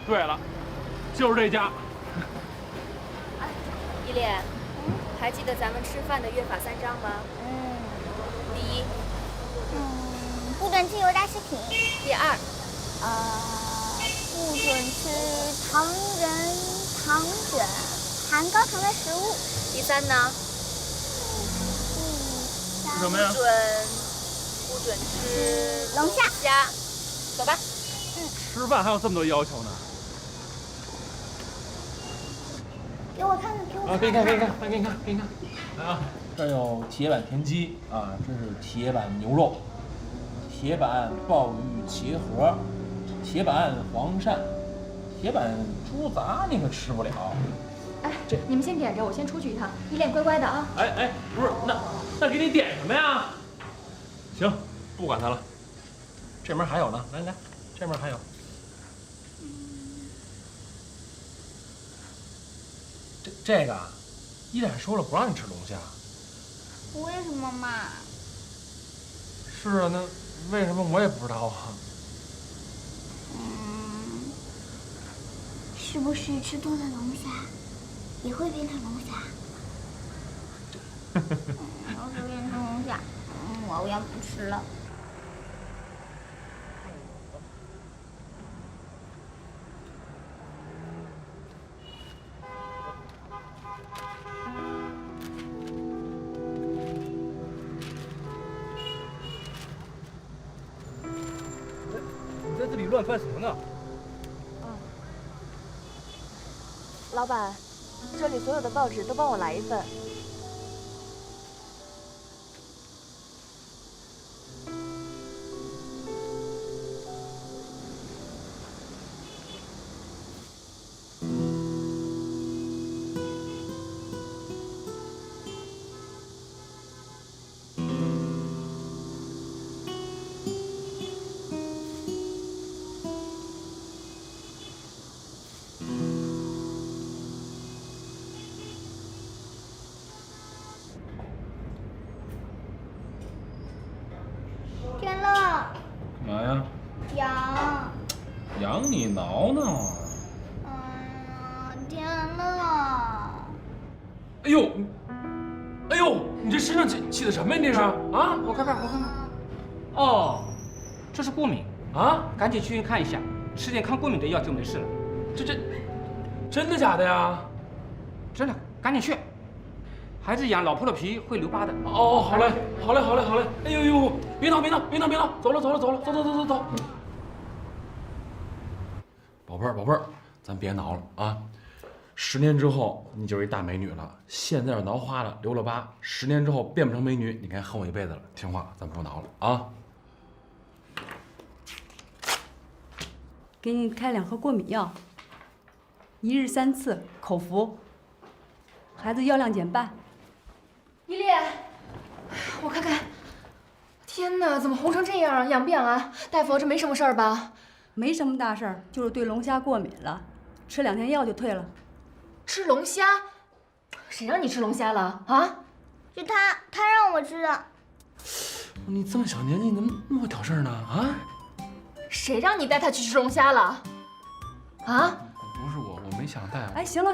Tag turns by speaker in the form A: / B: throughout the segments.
A: 对了，就是这家。
B: 依恋，还记得咱们吃饭的约法3章吗？第一，
C: 不准吃油炸食品。
B: 第二，
C: 不准吃糖人、糖卷、含高糖的食物。
B: 第三呢？
A: 是什么呀？
B: 不准吃
C: 龙虾。
B: 走吧。
A: 吃饭还有这么多要求呢？
C: 给我看看，给我看看。
A: 给你看。来啊，
D: 这儿有铁板田鸡啊，这是铁板牛肉，铁板鲍鱼茄盒，铁板黄鳝，铁板猪杂你可吃不了。
E: 哎，你们先点着，我先出去一趟。依恋乖乖的啊。
A: 哎，不是，那给你点什么呀？行，不管他了。这门还有呢，来，这门还有。这个，依恋说了不让你吃龙虾。
C: 为什么嘛？
A: 是啊，那为什么我也不知道啊？
C: 是不是吃多了龙虾也会变成龙虾？要是变成龙虾，我也不吃了。
F: 你在这里乱翻什么呢？
B: 老板，这里所有的报纸都帮我来一份。
C: 天乐，
D: 干嘛呀？
C: 羊。
D: 羊你挠挠啊！
C: 天乐。
A: 哎呦，你这身上起的什么呀？你这是啊？
F: 我看看。哦，这是过敏
A: 啊？
F: 赶紧去医院看一下，吃点抗过敏的药就没事了。
A: 这真的假的呀？
F: 真的，赶紧去。孩子痒，老破了皮会留疤的。
A: 哦，好嘞。哎呦，别闹，走了。宝贝儿，咱别挠了啊！10年之后你就是一大美女了，现在要挠花了，留了疤，10年之后变不成美女，你该恨我一辈子了。听话，咱不挠了啊！
G: 给你开2盒过敏药，1日3次，口服。孩子药量减半。
E: 依恋，我看看。天哪，怎么红成这样？痒不痒啊？大夫，这没什么事儿吧？
G: 没什么大事儿，就是对龙虾过敏了，吃2天药就退了。
E: 吃龙虾？谁让你吃龙虾了啊？
C: 是他让我吃的。
A: 你这么小年纪，你怎么那么挑事儿呢？啊？
E: 谁让你带他去吃龙虾了？啊？
A: 不是我没想带。
G: 哎，行了，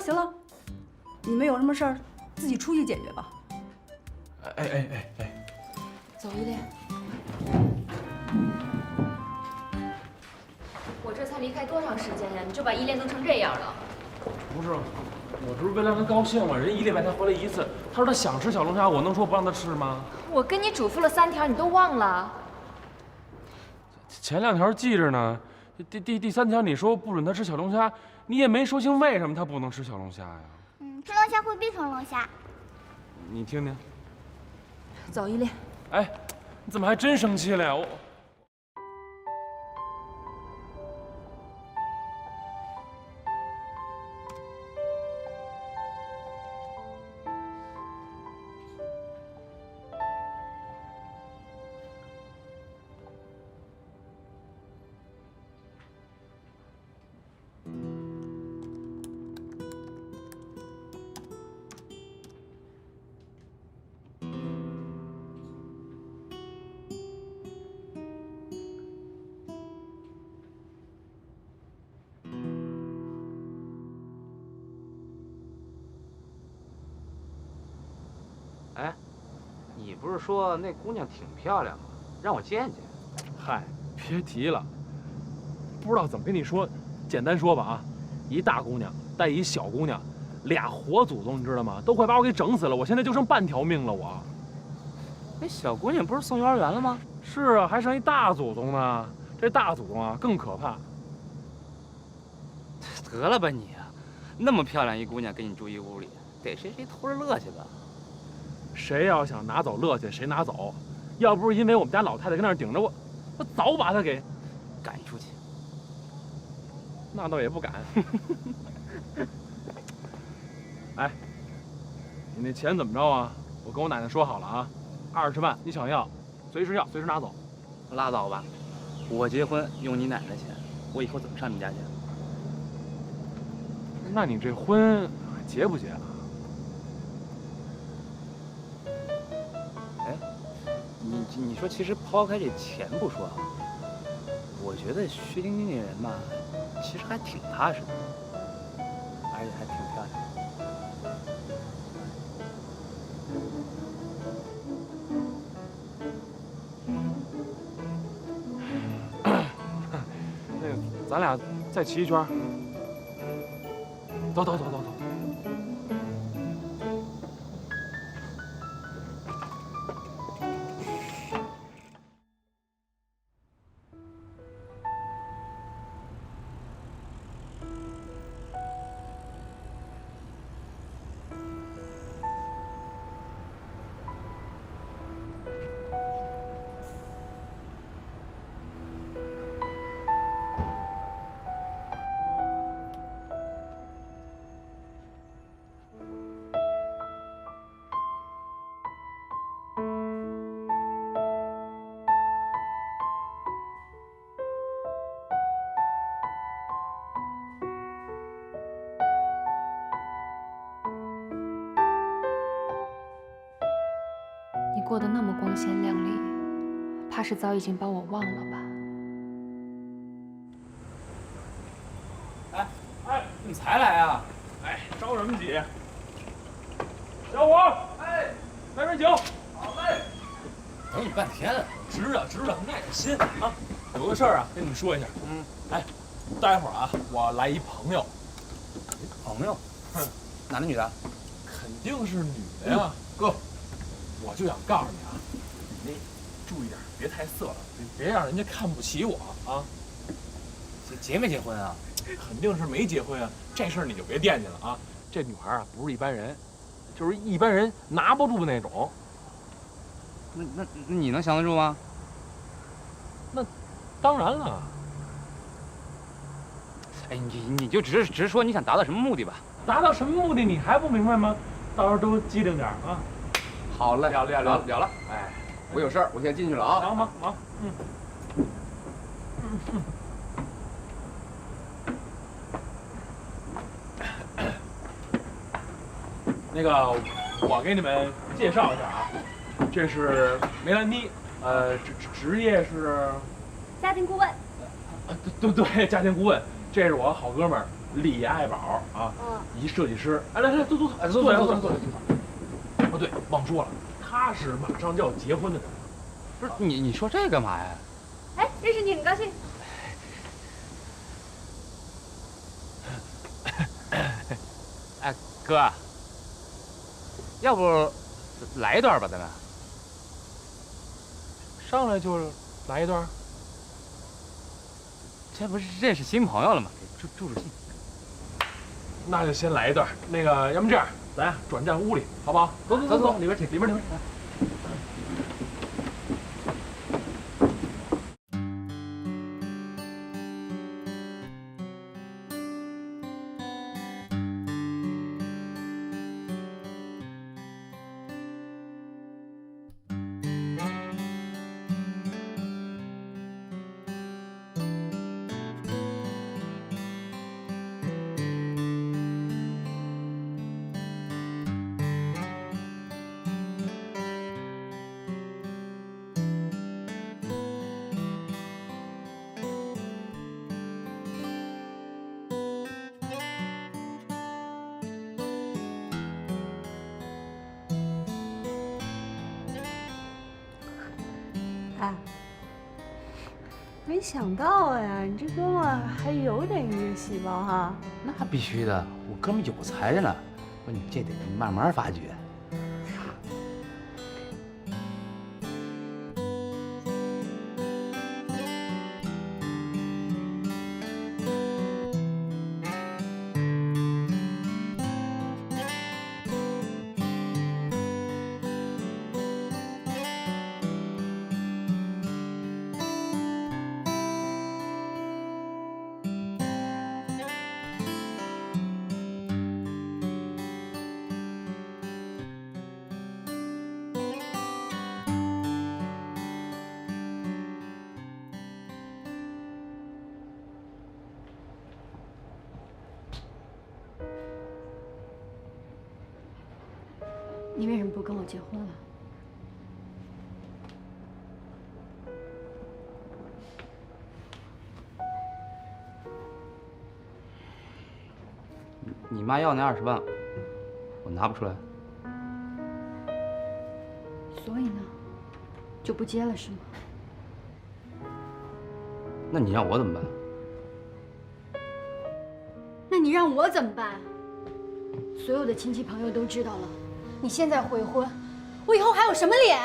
G: 你们有什么事儿自己出去解决吧。
A: 哎，
E: 走，依恋。我这才离开多长时间呀？你就把依恋弄成这样了？
A: 不是，我这不是为了让他高兴吗？人1礼拜才回来1次，他说他想吃小龙虾，我能说不让他吃吗？
E: 我跟你嘱咐了3条，你都忘了？
A: 前2条记着呢，第3条你说不准他吃小龙虾，你也没说清为什么他不能吃小龙虾呀？
C: 吃龙虾会变成龙虾。
A: 你听听。
E: 走，依恋。
A: 哎，你怎么还真生气了呀？
F: 哎，你不是说那姑娘挺漂亮吗？让我见见。
D: 嗨，别提了，不知道怎么跟你说，简单说吧啊，一大姑娘带一小姑娘，俩活祖宗，你知道吗？都快把我给整死了，我现在就剩半条命了，我。
F: 那小姑娘不是送幼儿园了吗？
D: 是啊，还剩一大祖宗呢。这大祖宗啊更可怕。
F: 得了吧你啊，那么漂亮一姑娘跟你住一屋里，逮谁偷着乐去吧。
D: 谁要想拿走乐去，谁拿走。要不是因为我们家老太太跟那儿顶着我，我早把她给
F: 赶出去。
D: 那倒也不敢。哎，你那钱怎么着啊？我跟我奶奶说好了啊，20万你想要，随时要，随时拿走。
F: 拉倒吧，我结婚用你奶奶钱，我以后怎么上你家去？
D: 那你这婚还结不结啊？
F: 哎，你说，其实抛开这钱不说啊，我觉得薛晶晶这人吧，其实还挺踏实的，而且还挺漂亮。
D: 那个，咱俩再骑一圈。走。
E: 你过得那么光鲜亮丽，怕是早已经把我忘了吧？
D: 哎，
F: 你才来啊？
D: 哎，着什么急？小伙，哎，来瓶酒。好嘞。
F: 等你半天了。
D: 知道，耐着心啊。有个事儿啊，跟你们说一下。哎，待会儿啊，我来一朋友。
F: 朋友？男的女的？
D: 肯定是女的呀，哥。我就想告诉你啊，你注意点，别太色了，别让人家看不起我啊。
F: 结没结婚啊？
D: 肯定是没结婚啊，这事儿你就别惦记了啊。这女孩啊，不是一般人，就是一般人拿不住的那种。
F: 那你能降得住吗？
D: 那当然了。
F: 哎，你就只是说你想达到什么目的吧？
D: 达到什么目的你还不明白吗？到时候都机灵点啊。
H: 好嘞，
D: 聊了。
H: 哎，我有事儿，我先进去了啊。
D: 忙。那个，我给你们介绍一下啊，这是梅兰妮，职业是
C: 家庭顾问。
D: 对，家庭顾问。这是我好哥们儿李爱宝啊，一设计师。哎，来，坐。哦，对，忘说了，他是马上就要结婚的人。
F: 不是你说这干嘛呀？
C: 哎，认识你很高兴。
F: 哎，哥，要不来一段吧，咱们
D: 上来就来一段。
F: 这不是认识新朋友了吗？助助兴。
D: 那就先来一段。那个，要么这样，咱呀转战屋里，好不好？走，里边请。
G: 哎，没想到呀，你这哥们儿还有点音乐细胞哈。
F: 那必须的，我哥们有才着呢。不，你这得慢慢发掘。
G: 你为什么不跟我结婚了？
F: 你妈要那20万，我拿不出来。
G: 所以呢，就不结了是吗？
F: 那你让我怎么办？
G: 那你让我怎么办？所有的亲戚朋友都知道了，你现在悔婚，我以后还有什么脸？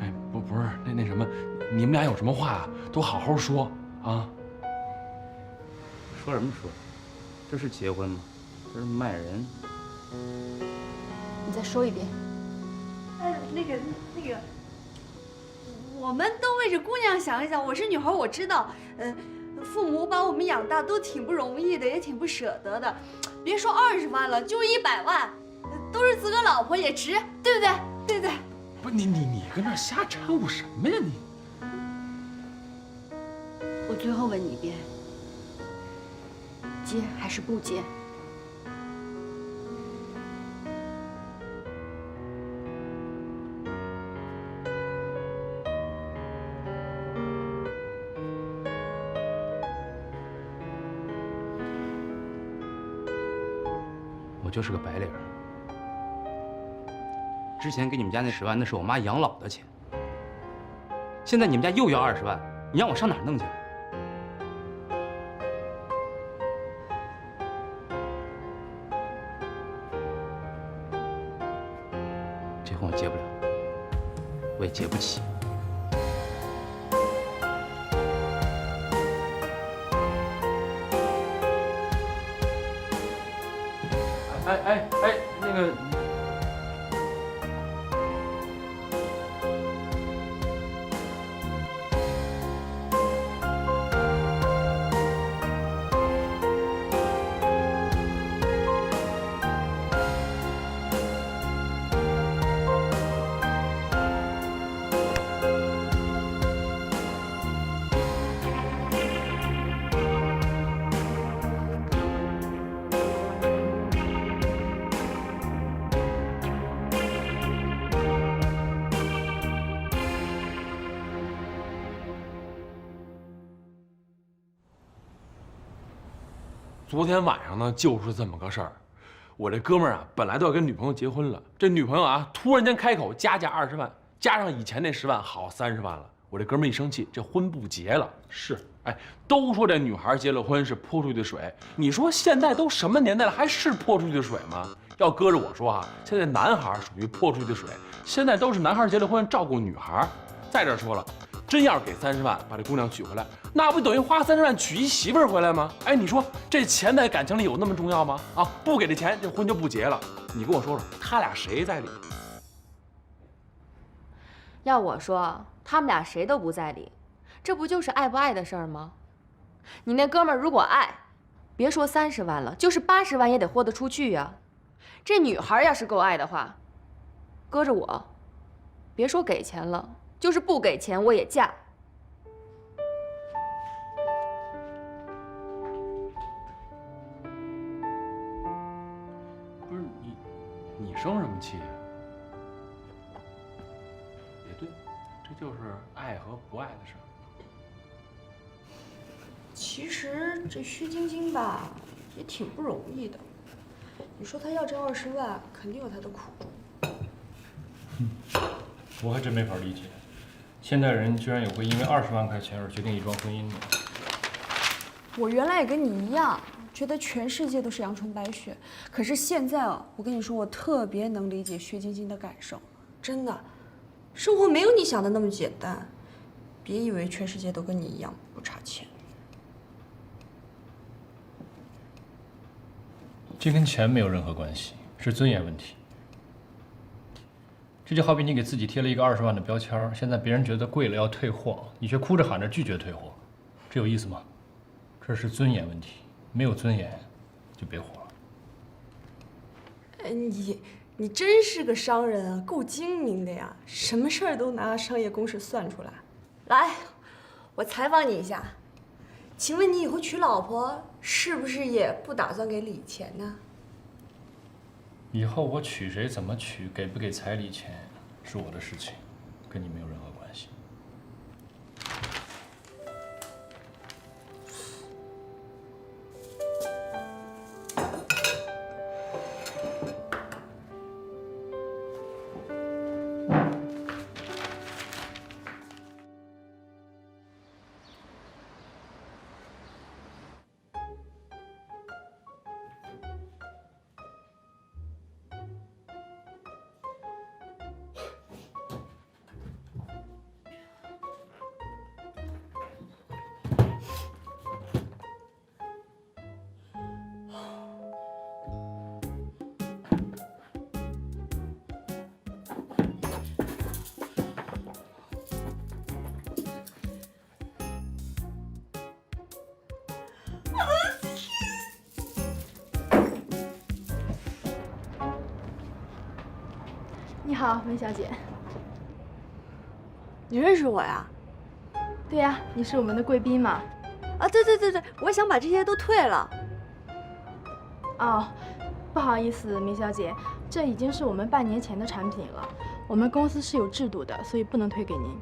A: 哎，不是那什么，你们俩有什么话啊，都好好说啊。
F: 说什么说？这是结婚吗？这是卖人。
G: 你再说一遍。那个，我们都为这姑娘想一想。我是女孩，我知道，父母把我们养大都挺不容易的，也挺不舍得的。别说20万了，就是100万，都是自个老婆也值，对不对？对不对？
A: 不是你跟那瞎掺和什么呀你？
G: 我最后问你一遍，结还是不结？
F: 我就是个白领。之前给你们家那10万，那是我妈养老的钱。现在你们家又要20万，你让我上哪儿弄去？这婚我结不了，我也结不起。
A: 哎，那个，昨天晚上呢，就是这么个事儿。我这哥们儿啊，本来都要跟女朋友结婚了，这女朋友啊，突然间开口加价20万，加上以前那10万，好30万了。我这哥们儿一生气，这婚不结了。是，哎，都说这女孩结了婚是泼出去的水，你说现在都什么年代了，还是泼出去的水吗？要搁着我说啊，现在男孩属于泼出去的水，现在都是男孩结了婚照顾女孩。再者说了，真要是给30万把这姑娘娶回来，那不等于花30万娶一媳妇儿回来吗？哎，你说这钱在感情里有那么重要吗？啊，不给这钱，这婚就不结了。你跟我说说，他俩谁在理？
B: 要我说，他们俩谁都不在理，这不就是爱不爱的事儿吗？你那哥们儿如果爱，别说30万了，就是80万也得豁得出去呀。这女孩要是够爱的话，搁着我，别说给钱了，就是不给钱我也嫁。
A: 不是你生什么气呀？也对，这就是爱和不爱的事儿。
E: 其实这虚晶晶吧，也挺不容易的。你说她要这20万，肯定有她的苦衷。
F: 我还真没法理解，现代人居然有会因为20万块钱而决定一桩婚姻的。
G: 我原来也跟你一样，觉得全世界都是阳春白雪。可是现在啊，我跟你说，我特别能理解薛晶晶的感受。真的，生活没有你想的那么简单。别以为全世界都跟你一样不差钱。
F: 这跟钱没有任何关系，是尊严问题。这就好比你给自己贴了一个20万的标签，现在别人觉得贵了要退货，你却哭着喊着拒绝退货，这有意思吗？这是尊严问题，没有尊严就别活了。
G: 哎，你真是个商人啊，够精明的呀，什么事儿都拿商业公式算出来。来，我采访你一下，请问你以后娶老婆是不是也不打算给礼钱呢？
F: 以后我娶谁怎么娶，给不给彩礼钱是我的事情，跟你没有任何关系。
E: 你好，温小姐。
G: 你认识我呀？
E: 对呀，你是我们的贵宾嘛。
G: 啊，对，我想把这些都退了。
E: 哦，不好意思，梅小姐，这已经是我们半年前的产品了。我们公司是有制度的，所以不能退给您。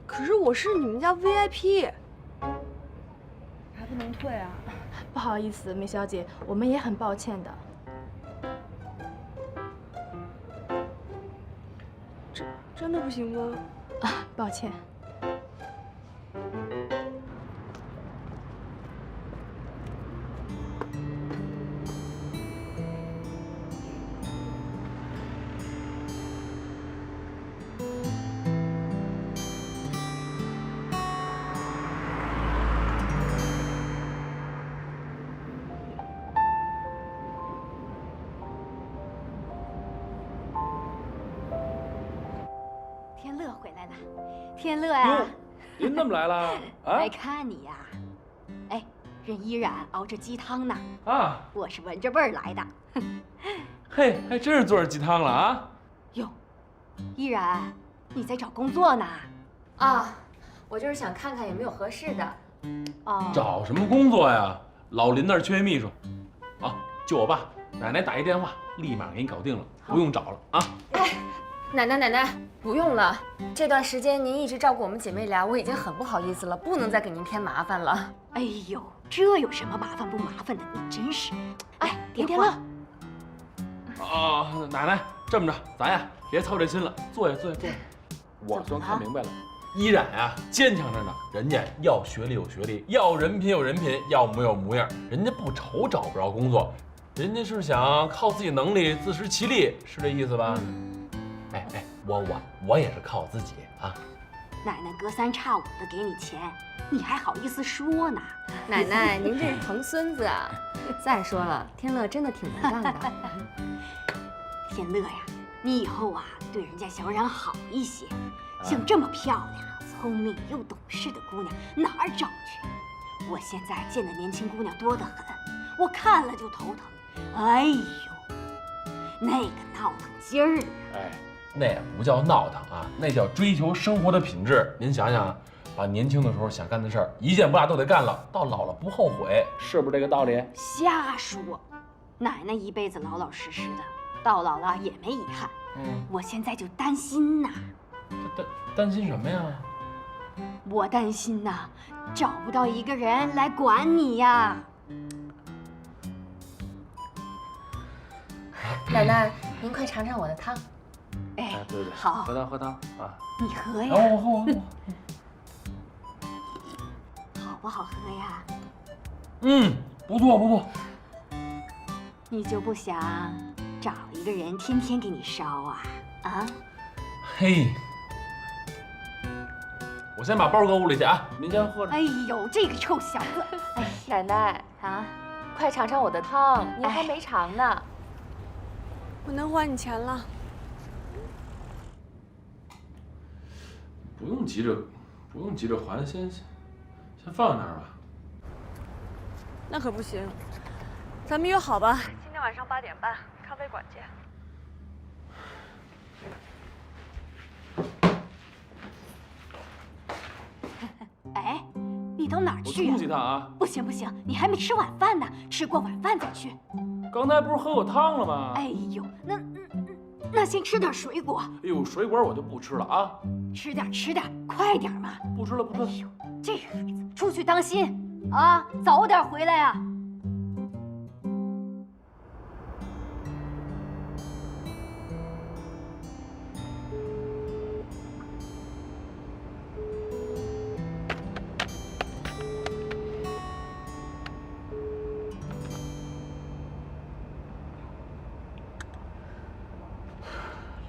G: 可是我是你们家 VIP， 还不能退啊？
E: 不好意思，梅小姐，我们也很抱歉的。
G: 真的不行吗？
E: 啊，抱歉。
I: 天乐回来了，天乐呀，
A: 您怎么来了？啊
I: 来看你呀。哎，人依然熬着鸡汤呢。
A: 啊，
I: 我是闻着味儿来的。
A: 嘿，还真是做着鸡汤了啊！
I: 哟，依然，你在找工作呢？
B: 啊，我就是想看看有没有合适的。
I: 哦，
A: 找什么工作呀？老林那儿缺秘书，啊，就我爸，奶奶打一电话，立马给你搞定了，不用找了啊。
B: 哎，奶奶，不用了。这段时间您一直照顾我们姐妹俩，我已经很不好意思了，不能再给您添麻烦了。
I: 哎呦，这有什么麻烦不麻烦的？你真是……哎，电话。
A: 啊，奶奶，这么着，咱呀别操这心了，坐下。我算看明白了，依然呀坚强着呢，人家要学历有学历，要人品有人品，要模有模样，人家不愁找不着工作，人家是想靠自己能力自食其力，是这意思吧？哎，我也是靠自己啊。
I: 奶奶隔三差五的给你钱，你还好意思说呢？
B: 奶奶，您这是疼孙子啊！再说了，天乐真的挺能干的。
I: 天乐呀，你以后啊对人家小冉好一些。像这么漂亮、聪明又懂事的姑娘哪儿找去？我现在见的年轻姑娘多得很，我看了就头疼。哎呦，那个闹腾劲儿！
A: 哎，那也不叫闹腾啊，那叫追求生活的品质。您想想，把年轻的时候想干的事儿一件不落都得干了，到老了不后悔，是不是这个道理？
I: 瞎说，奶奶一辈子老老实实的，到老了也没遗憾。我现在就担心呐。
A: 担心什么呀？
I: 我担心呐，找不到一个人来管你呀。
B: 奶奶，您快尝尝我的汤。
I: 哎，
D: 对对，
I: 好，
D: 喝汤啊！
I: 你喝呀，
D: 我喝。
I: 好不好喝呀？
D: 嗯，不错不错。
I: 你就不想找一个人天天给你烧啊？啊？
D: 嘿，我先把包搁屋里去啊，您先喝着。
I: 哎呦，这个臭小子！哎
B: 奶奶，
I: 啊，
B: 快尝尝我的汤，您还没尝呢。
G: 我能还你钱了。
A: 不用急着还，先放在那儿吧。
G: 那可不行，咱们约好吧，今天晚上8点半，咖啡馆见。
I: 哎，你都哪儿
A: 我
I: 去
A: 冲洗
I: 啊？
A: 它啊！
I: 不行不行，你还没吃晚饭呢，吃过晚饭再去。
A: 刚才不是喝过汤了吗？
I: 哎呦，那先吃点水果，
A: 哎呦，水果我就不吃了啊！
I: 吃点，快点嘛！
A: 不吃了，不吃了。
I: 哎呦，这孩子，出去当心啊，早点回来呀。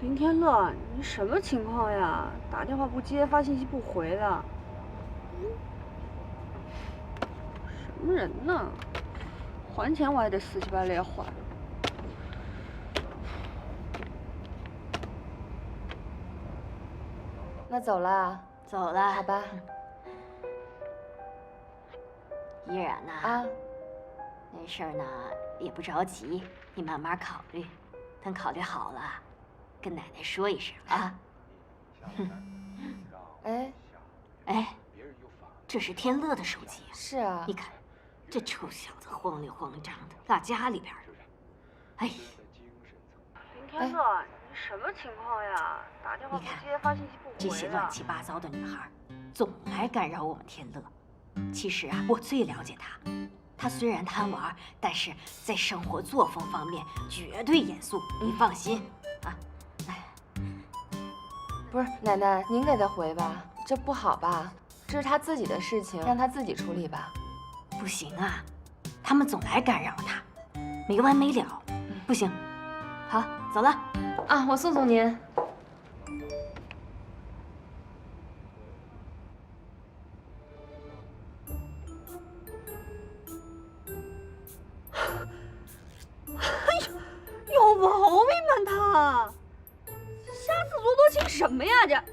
G: 林天乐，你什么情况呀？打电话不接，发信息不回的，什么人呢？还钱我还得死乞白赖还。
B: 那走了，
I: 走了，
B: 好吧？
I: 依然呐，
B: 啊，
I: 那事儿呢也不着急，你慢慢考虑，等考虑好了，跟奶奶说一声啊。
B: 哎，
I: 哎，这是天乐的手机啊，
B: 是啊
I: 你，看，这臭小子慌里慌张的，落家里边了。哎，
G: 林天乐，你什么情况呀？打电话不接，发信息不回的。
I: 这些乱七八糟的女孩，总来干扰我们天乐。其实啊，我最了解她。她虽然贪玩，但是在生活作风方面绝对严肃，你放心啊。哎，
B: 不是奶奶，您给他回吧，这不好吧？这是他自己的事情，让他自己处理吧。
I: 不行啊，他们总来干扰她，没完没了，不行。好，走了。
B: 啊，我送送您。
G: 有毛病吧他？瞎自作多情什么呀这？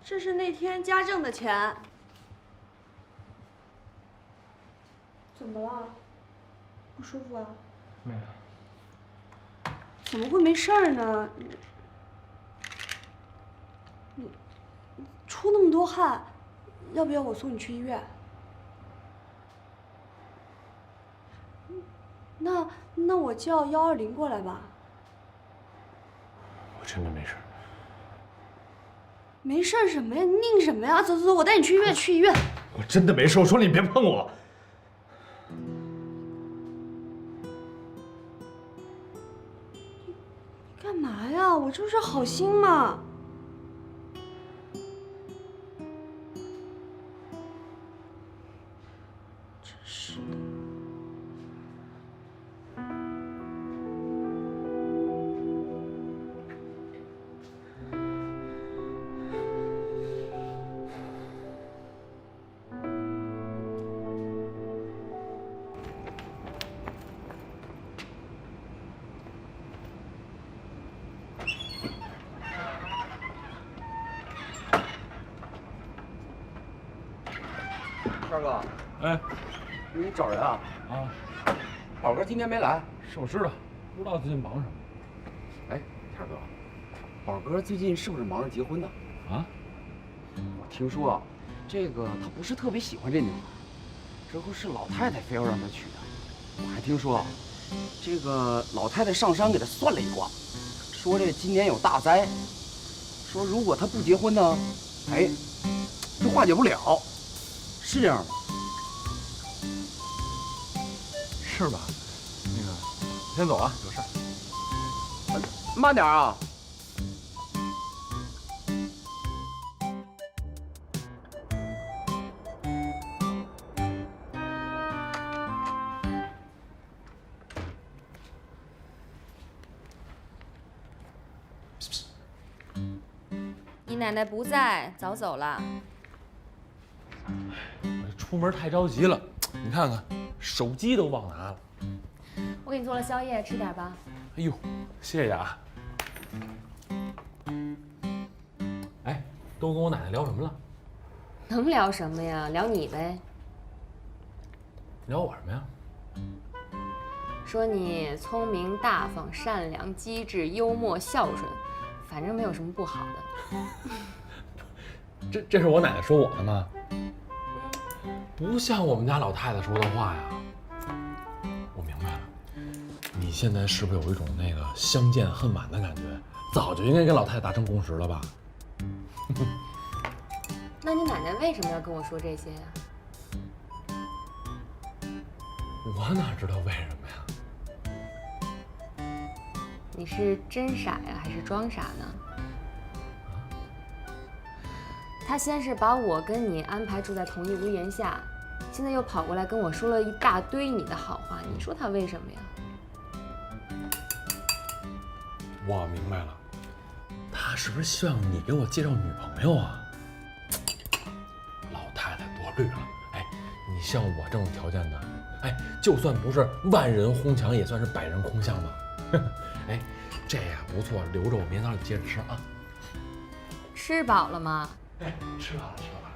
G: 这是那天家政的钱。怎么了？不舒服啊？
D: 没有。
G: 怎么会没事儿呢？你出那么多汗，要不要我送你去医院？那我叫120过来吧。
A: 我真的没事。
G: 没事儿什么呀？你拧什么呀？走走走，我带你去医院，去医院。
A: 我真的没事，我说你别碰我。
G: 你干嘛呀？我这不是好心嘛。真是的。
H: 天哥，
A: 哎，
H: 你找人啊？
A: 啊，
H: 宝哥今天没来。
A: 是我知道，不知道最近忙什么。
H: 哎，天哥，宝哥最近是不是忙着结婚呢？
A: 啊？
H: 我听说啊，这个他不是特别喜欢这女孩，之后是老太太非要让他娶的。我还听说啊，这个老太太上山给他算了一卦，说这今年有大灾，说如果他不结婚呢，哎，就化解不了，是这样吗？
A: 是吧？那个，先走啊，有事儿。
H: 慢点啊。
B: 你奶奶不在，早走了。
A: 我出门太着急了，你看看，手机都忘拿了。
B: 我给你做了宵夜，吃点吧。
A: 哎呦，谢谢啊。哎，都跟我奶奶聊什么了？
B: 能聊什么呀？聊你呗。
A: 聊我什么呀？
B: 说你聪明、大方、善良、机智、幽默、孝顺，反正没有什么不好的。
A: 这是我奶奶说我的吗？不像我们家老太太说的话呀。我明白了，你现在是不是有一种那个相见恨晚的感觉？早就应该跟老太太达成共识了吧？
B: 那你奶奶为什么要跟我说这些呀？
A: 我哪知道为什么呀？
B: 你是真傻呀，还是装傻呢？他先是把我跟你安排住在同一屋檐下，现在又跑过来跟我说了一大堆你的好话，你说他为什么呀？
A: 我明白了，他是不是希望你给我介绍女朋友啊？老太太多虑了，哎，你像我这种条件的，哎，就算不是万人哄墙，也算是百人空巷吧。哎，这呀不错，留着我明天早上接着吃啊。
B: 吃饱了吗？
A: 哎，吃饱了，吃饱了。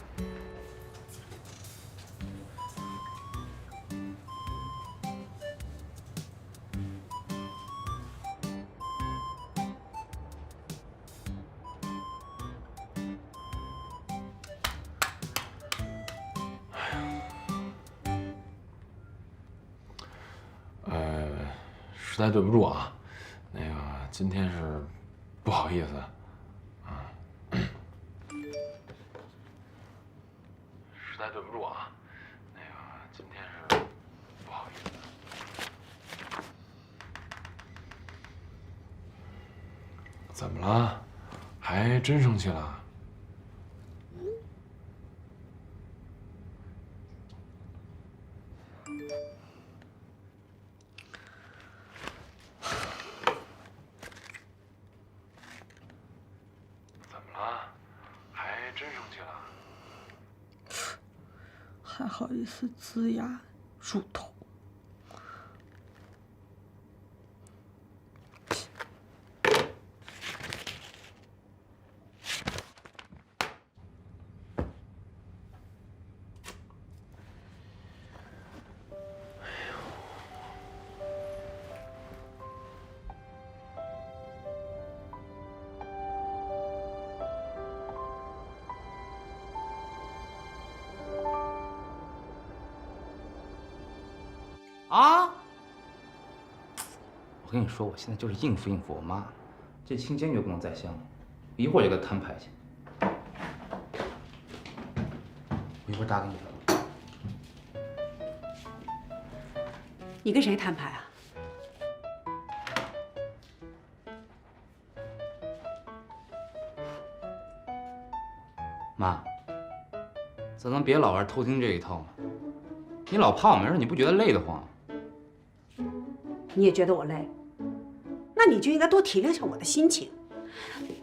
A: 实在对不住啊，那个今天是不好意思啊，实在对不住啊，那个今天是不好意思。怎么了？还真生气了？
J: 还好意思龇牙入头。
F: 啊！我跟你说，我现在就是应付应付我妈，这清坚决不能再香，一会儿就给她摊牌去。我一会儿打给你。
I: 你跟谁摊牌啊？
F: 妈，咱能别老玩偷听这一套吗？你老怕我没事，你不觉得累得慌？
I: 你也觉得我累？那你就应该多体谅下我的心情。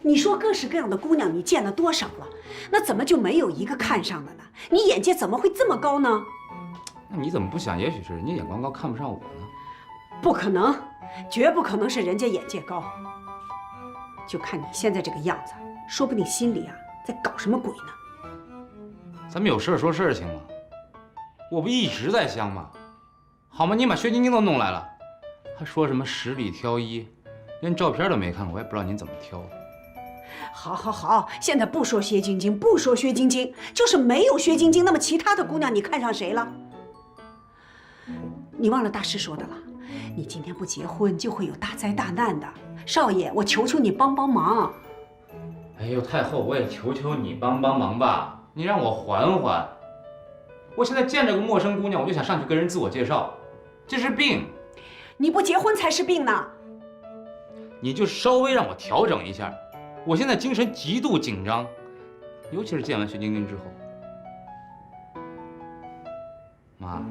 I: 你说各式各样的姑娘你见了多少了？那怎么就没有一个看上的呢？你眼界怎么会这么高呢？
F: 那你怎么不想，也许是人家眼光高看不上我呢？
I: 不可能，绝不可能是人家眼界高。就看你现在这个样子，说不定心里啊在搞什么鬼呢。
F: 咱们有事说事儿行吗？我不一直在香吗？好吗？你把薛晶晶都弄来了，还说什么十里挑一，连照片都没看过，我也不知道您怎么挑。
K: 好，好，好，现在不说薛晶晶，不说薛晶晶，就是没有薛晶晶，那么其他的姑娘你看上谁了？你忘了大师说的了，你今天不结婚就会有大灾大难的。少爷，我求求你帮帮忙。
F: 哎呦，太后，我也求求你帮帮忙吧，你让我缓缓。我现在见着个陌生姑娘，我就想上去跟人自我介绍，这是病。
K: 你不结婚才是病呢。
F: 你就稍微让我调整一下，我现在精神极度紧张，尤其是见完薛晶晶之后。妈，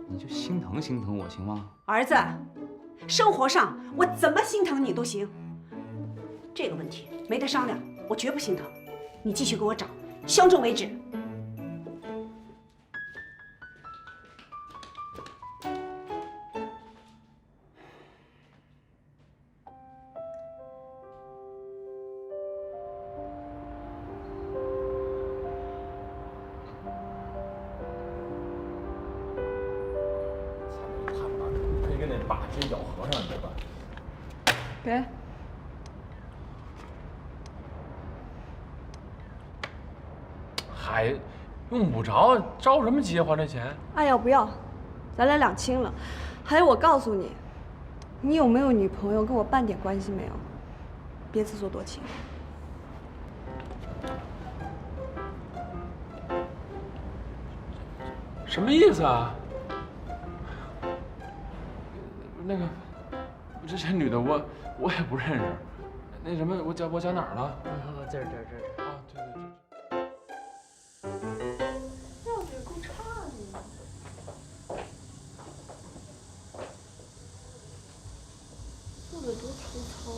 F: 你就心疼心疼我行吗？
K: 儿子，生活上我怎么心疼你都行，这个问题没得商量，我绝不心疼。你继续给我找，相中为止。
D: 可以跟那把直接咬和尚，对吧？
J: 给。
A: 还用不着，着什么急还这钱？
J: 哎呀，不要，咱俩两清了。还有，我告诉你，你有没有女朋友跟我半点关系没有，别自作多情。
A: 什么意思啊？那个，这女的我也不认识。那什么，我讲哪儿了？
H: 这儿。
A: 啊，对。
J: 调子也够差的，做的多粗糙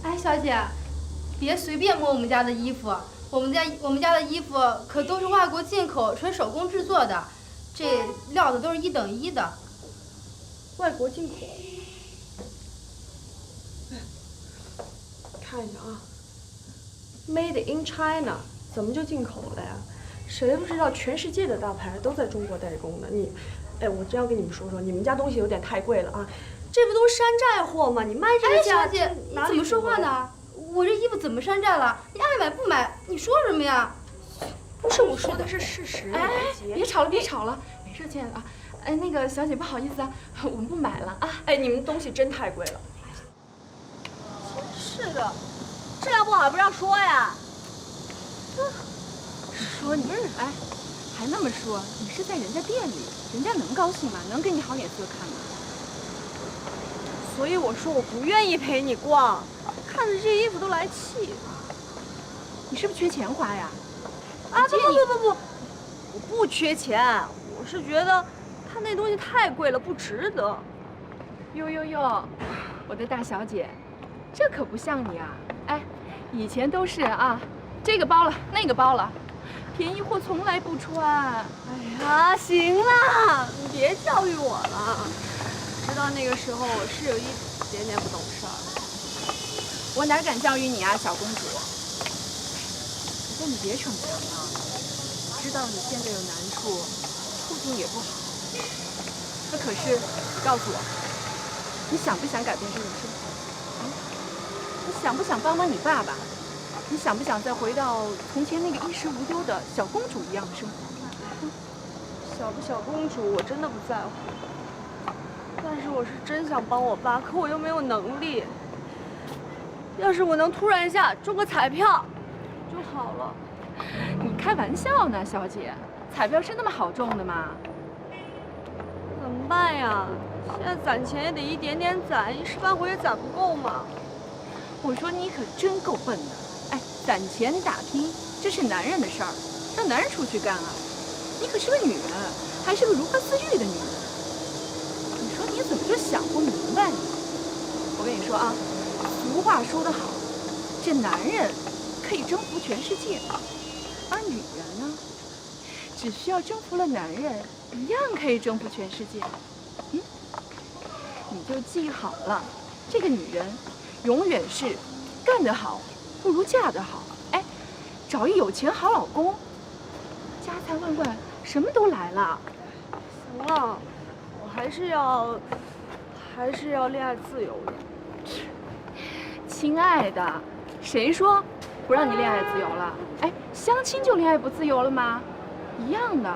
J: 啊！
E: 哎，小姐，别随便摸我们家的衣服，我们家的衣服可都是外国进口，纯手工制作的，这料子都是1等1的。
J: 外国进口。看一下啊 ，Made in China， 怎么就进口了呀？谁不知道全世界的大牌都在中国代工的？哎，我真要跟你们说说，你们家东西有点太贵了啊！这不都是山寨货吗？你卖这个价，
E: 哎，小姐，你怎么说话呢？我这衣服怎么山寨了？你爱买不买？你说什么呀？
J: 不是，我说的是事实。
E: 哎，别吵了，没事，亲爱的啊。哎，那个小姐，不好意思啊，我们不买了啊。
J: 哎，你们东西真太贵了。
C: 是的，质量不好还不让说呀。
E: 说你，哎，还那么说，你是在人家店里，人家能高兴吗？能给你好脸色看吗？
J: 所以我说我不愿意陪你逛，看着这些衣服都来气。
E: 你是不是缺钱花呀？
J: 啊不，我不缺钱，我是觉得他那东西太贵了，不值得。
E: 哟，我的大小姐，这可不像你啊！哎，以前都是啊，这个包了那个包了，便宜货从来不穿。
J: 哎呀，行了，你别教育我了。知道那个时候我是有一点点不懂事儿。
E: 我哪敢教育你啊，小公主！不过你别逞强啊，知道你现在有难处，处境也不好。那可是，告诉我，你想不想改变这种生活？你想不想帮帮你爸爸？你想不想再回到从前那个衣食无忧的小公主一样的生活？
J: 小不小公主我真的不在乎，但是我是真想帮我爸，可我又没有能力。要是我能突然一下中个彩票就好了。
E: 你开玩笑呢，小姐，彩票是那么好中的吗？
J: 怎么办呀？现在攒钱也得一点点攒，一时半会也攒不够嘛。
E: 我说你可真够笨的，哎，攒钱打拼这是男人的事儿，让男人出去干啊！你可是个女人，还是个如花似玉的女人。你说你怎么就想不明白呢？我跟你说啊，俗话说得好，这男人可以征服全世界，而女人呢，只需要征服了男人，一样可以征服全世界。你就记好了，这个女人永远是干得好不如嫁得好。哎，找一有钱好老公，财万贯，什么都来了。
J: 行了，我还是要恋爱自由的。
E: 亲爱的，谁说不让你恋爱自由了？哎，相亲就恋爱不自由了吗？一样的。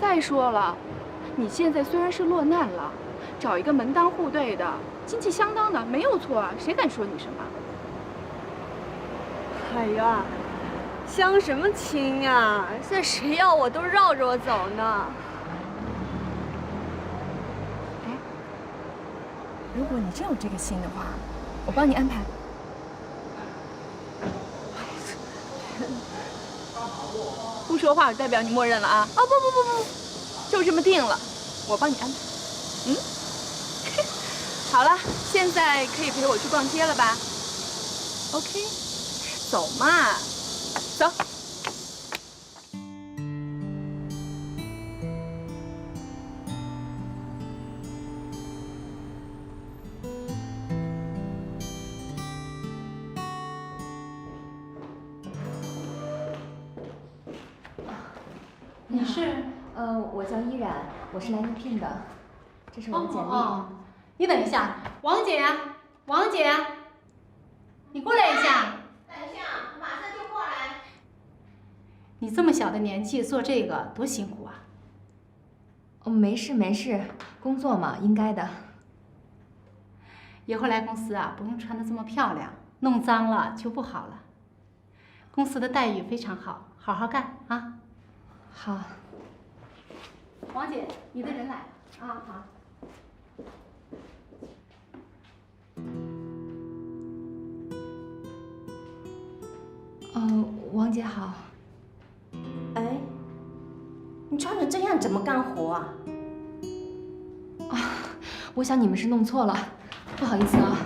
E: 再说了，你现在虽然是落难了，找一个门当户对的、经济相当的没有错啊，谁敢说你什么？
J: 哎呀，相什么亲呀？现在谁要我都绕着我走呢。
E: 哎，如果你真有这个心的话，我帮你安排。不说话代表你默认了啊！哦不，就这么定了，我帮你安排。嗯，好了，现在可以陪我去逛街了吧 ？OK， 走嘛，走。
B: 你是？我叫依然，我是来应聘的。这是我的简历。
L: 你等一下，王姐，王姐，你过来一下。
I: 等一下，马上就过来。
L: 你这么小的年纪做这个多辛苦啊！
B: 哦，没事，工作嘛，应该的。
L: 以后来公司啊，不用穿得这么漂亮，弄脏了就不好了。公司的待遇非常好，好好干啊。
B: 好。
L: 王姐，你的人来了啊！好。
B: 王姐好。
I: 哎，你穿成这样怎么干活啊？
B: 我想你们是弄错了，不好意思啊。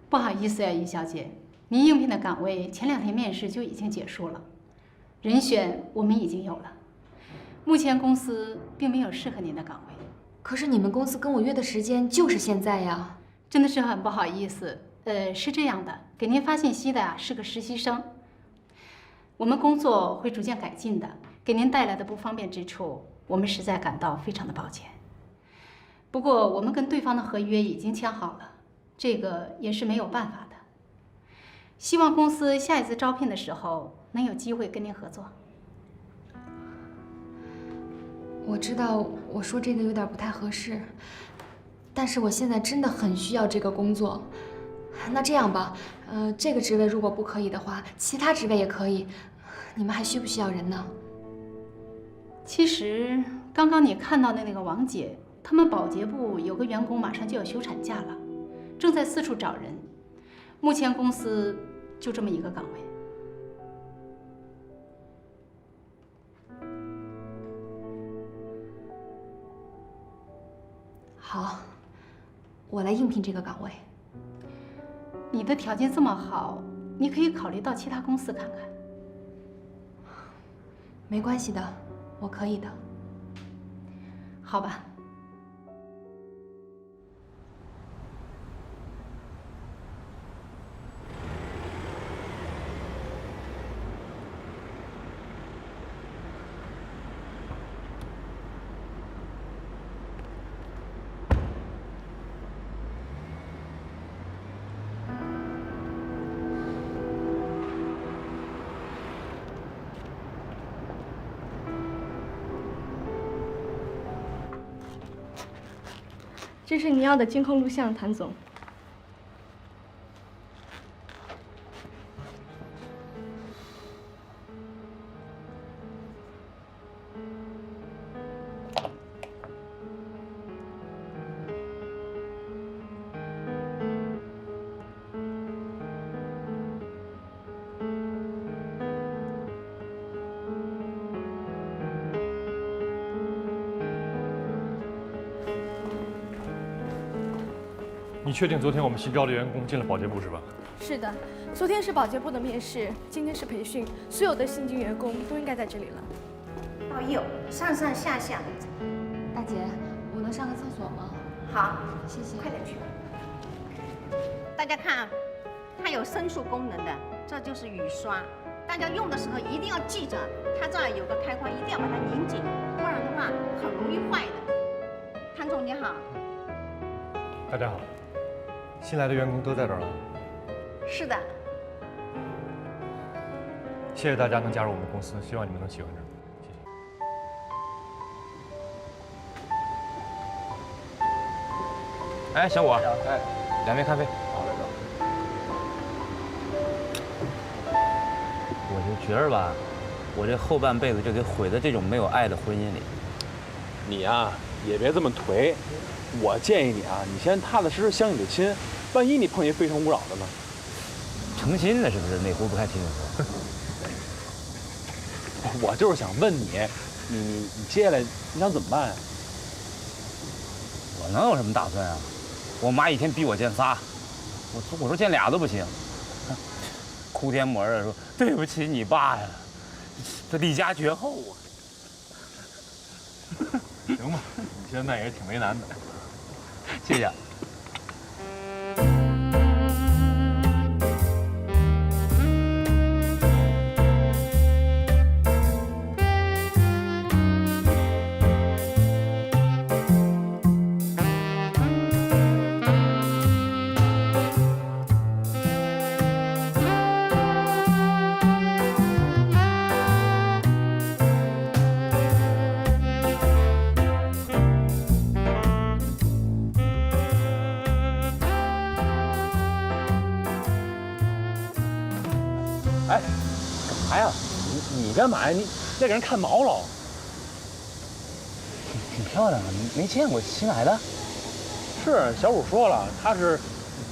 L: 不好意思呀，于小姐，您应聘的岗位前2天面试就已经结束了，人选我们已经有了，目前公司并没有适合您的岗位。
B: 可是你们公司跟我约的时间就是现在呀。
L: 真的是很不好意思。是这样的，给您发信息的是个实习生，我们工作会逐渐改进的，给您带来的不方便之处，我们实在感到非常的抱歉。不过我们跟对方的合约已经签好了，这个也是没有办法的。希望公司下一次招聘的时候能有机会跟您合作。
B: 我知道我说这个有点不太合适，但是我现在真的很需要这个工作。那这样吧，这个职位如果不可以的话，其他职位也可以。你们还需不需要人呢？
L: 其实刚刚你看到的那个王姐，他们保洁部有个员工马上就要休产假了，正在四处找人。目前公司就这么一个岗位。
B: 好，我来应聘这个岗位。
L: 你的条件这么好，你可以考虑到其他公司看看。
B: 没关系的，我可以的。
L: 好吧。
J: 这是你要的监控录像，谭总。
M: 你确定昨天我们新招的员工进了保洁部是吧？
J: 是的，昨天是保洁部的面试，今天是培训，所有的新进员工都应该在这里了。
I: 哦呦，上上下下。
B: 大姐，我能上个厕所吗？
I: 好，
B: 谢谢。
I: 快点去。大家看啊，它有申诉功能的，这就是雨刷，大家用的时候一定要记着，它这儿有个开关，一定要把它拧紧，不然的话很容易坏的。谭总你好。
M: 大家好，新来的员工都在这儿了。
I: 是的。
M: 谢谢大家能加入我们公司，希望你们能喜欢这儿。谢谢。
H: 哎，小五，哎，2杯咖啡。
F: 好嘞，
N: 我就觉着吧，我这后半辈子就给毁在这种没有爱的婚姻里。
D: 你呀，也别这么颓。我建议你啊，你先踏踏实实相你的亲，万一你碰一非诚勿扰的呢？
N: 成亲了是不是？哪壶不开提哪壶。
D: 我就是想问你，你接下来你想怎么办呀？
N: 我能有什么打算啊？我妈一天逼我见仨，我说见俩都不行，哭天抹日的说对不起你爸呀，这离家绝后啊。
M: 行吧，你现在也是挺为难的。
N: 谢谢。
D: 哎，干嘛呀？你干嘛呀？你在给人看毛了？
N: 挺漂亮的，没见过，新来的。
D: 是小五说了，他是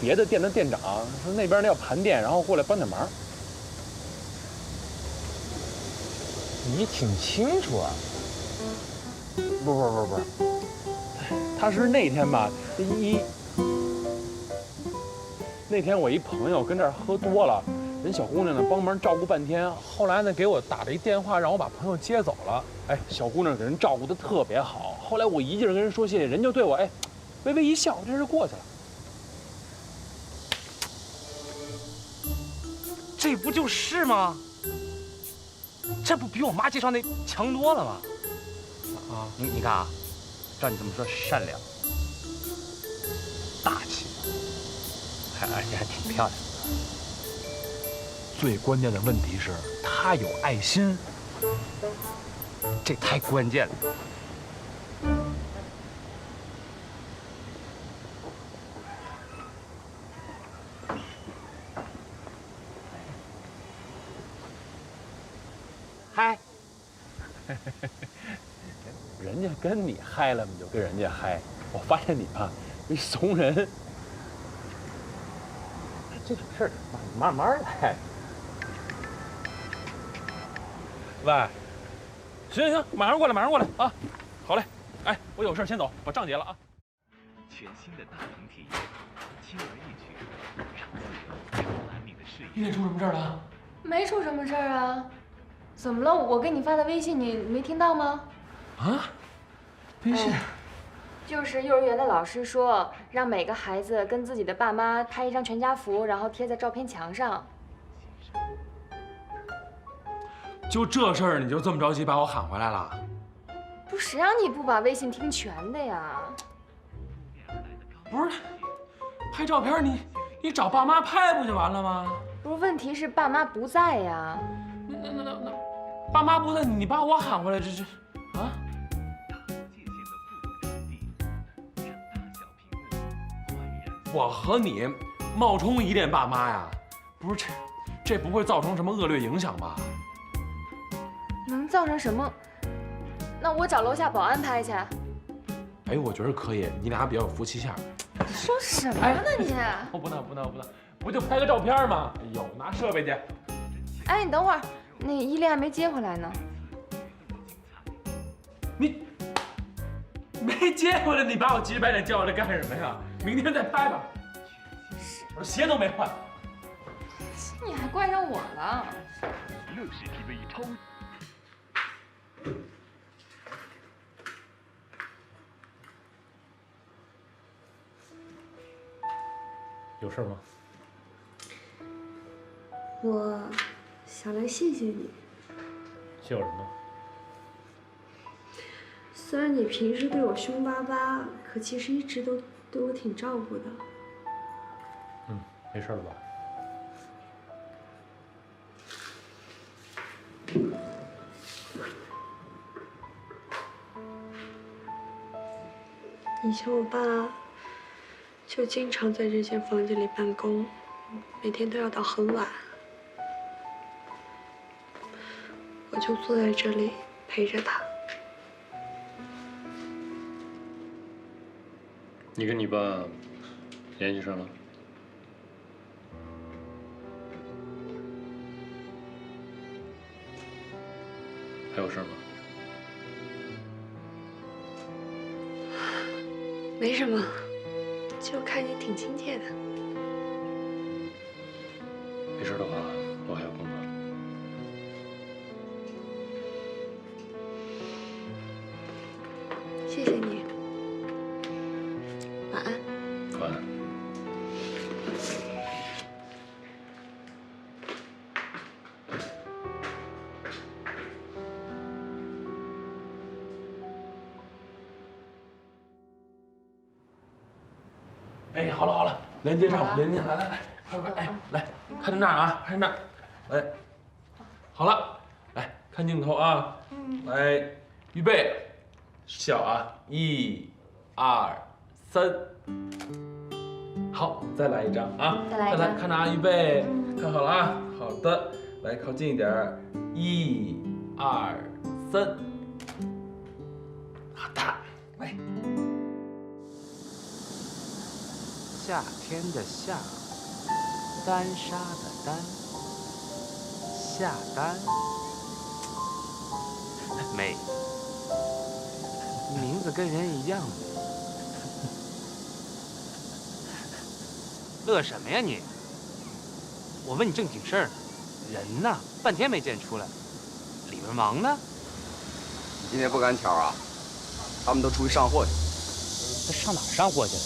D: 别的店的店长，说那边要盘店，然后过来帮点忙。
N: 你挺清楚啊。
D: 不，他是那天吧，那天我一朋友跟这儿喝多了。人小姑娘呢帮忙照顾半天，后来呢给我打了一电话，让我把朋友接走了。哎，小姑娘给人照顾得特别好。后来我一劲儿跟人说谢谢，人就对我微微一笑，这事过去了。
H: 这不就是吗？这不比我妈介绍那强多了吗？啊，你看啊，照你这么说，善良、大气，而且还挺漂亮。
D: 最关键的问题是，他有爱心，
H: 这太关键了。嗨，
D: 人家跟你嗨了，你就跟人家嗨。我发现你吧，一怂人。这种事儿慢慢来。喂，行，马上过来啊！好嘞，哎，我有事先走，把账结了啊。
O: 全新的大型体验，轻而易举，长自由，安宁的事业。
A: 今天出什么事儿了？
B: 没出什么事儿啊。怎么了？我给你发的微信你没听到吗？
A: 啊？微信？
B: 就是幼儿园的老师说，让每个孩子跟自己的爸妈拍一张全家福，然后贴在照片墙上。
A: 就这事儿，你就这么着急把我喊回来了？
B: 不是，谁让你不把微信听全的呀？
A: 不是，拍照片你找爸妈拍不就完了吗？
B: 不是，问题是爸妈不在呀。
A: 那，爸妈不在，你把我喊回来，这啊？我和你冒充疑恋爸妈呀？不是这不会造成什么恶劣影响吧？
B: 能造成什么？那我找楼下保安拍去。
A: 哎，我觉得可以，你俩比较有夫妻相。
B: 说什么呢你？
A: 不能，不就拍个照片吗？哎呦，拿设备去。
B: 哎，你等会儿，那依恋还没接回来呢。
A: 你没接回来，你把我急白脸叫来干什么呀？明天再拍吧。我鞋都没换。
B: 你还怪上我了。
O: 乐视 TV 超。
A: 有事吗？
C: 我
J: 想来谢谢你。
M: 谢我什么？
J: 虽然你平时对我凶巴巴，可其实一直都对我挺照顾的。
M: 没事了吧？
J: 以前我爸就经常在这间房间里办公，每天都要到很晚。我就坐在这里陪着他。
M: 你跟你爸联系上了？还有事吗？
J: 没什么，就看你挺亲切的。
M: 没事的话，我还有工作。
J: 谢谢你，晚安。
M: 晚安。
A: 哎，好了好了，连接上了，连接，来来来，快快，哎，来看成这儿啊，看成这儿，来，好了，来看镜头啊，来，预备，笑啊，1、2、3，好，再来一张啊，
B: 再来一张
A: 看着啊，预备，看好了啊，好的，来靠近一点，1、2、3，好的，来。
F: 夏天的夏，丹砂的丹，夏丹，美，名字跟人一样美。乐什么呀你？我问你正经事儿呢，人呢？半天没见出来，里边忙呢。
H: 你今天不赶巧啊？他们都出去上货去。
N: 他上哪儿上货去了？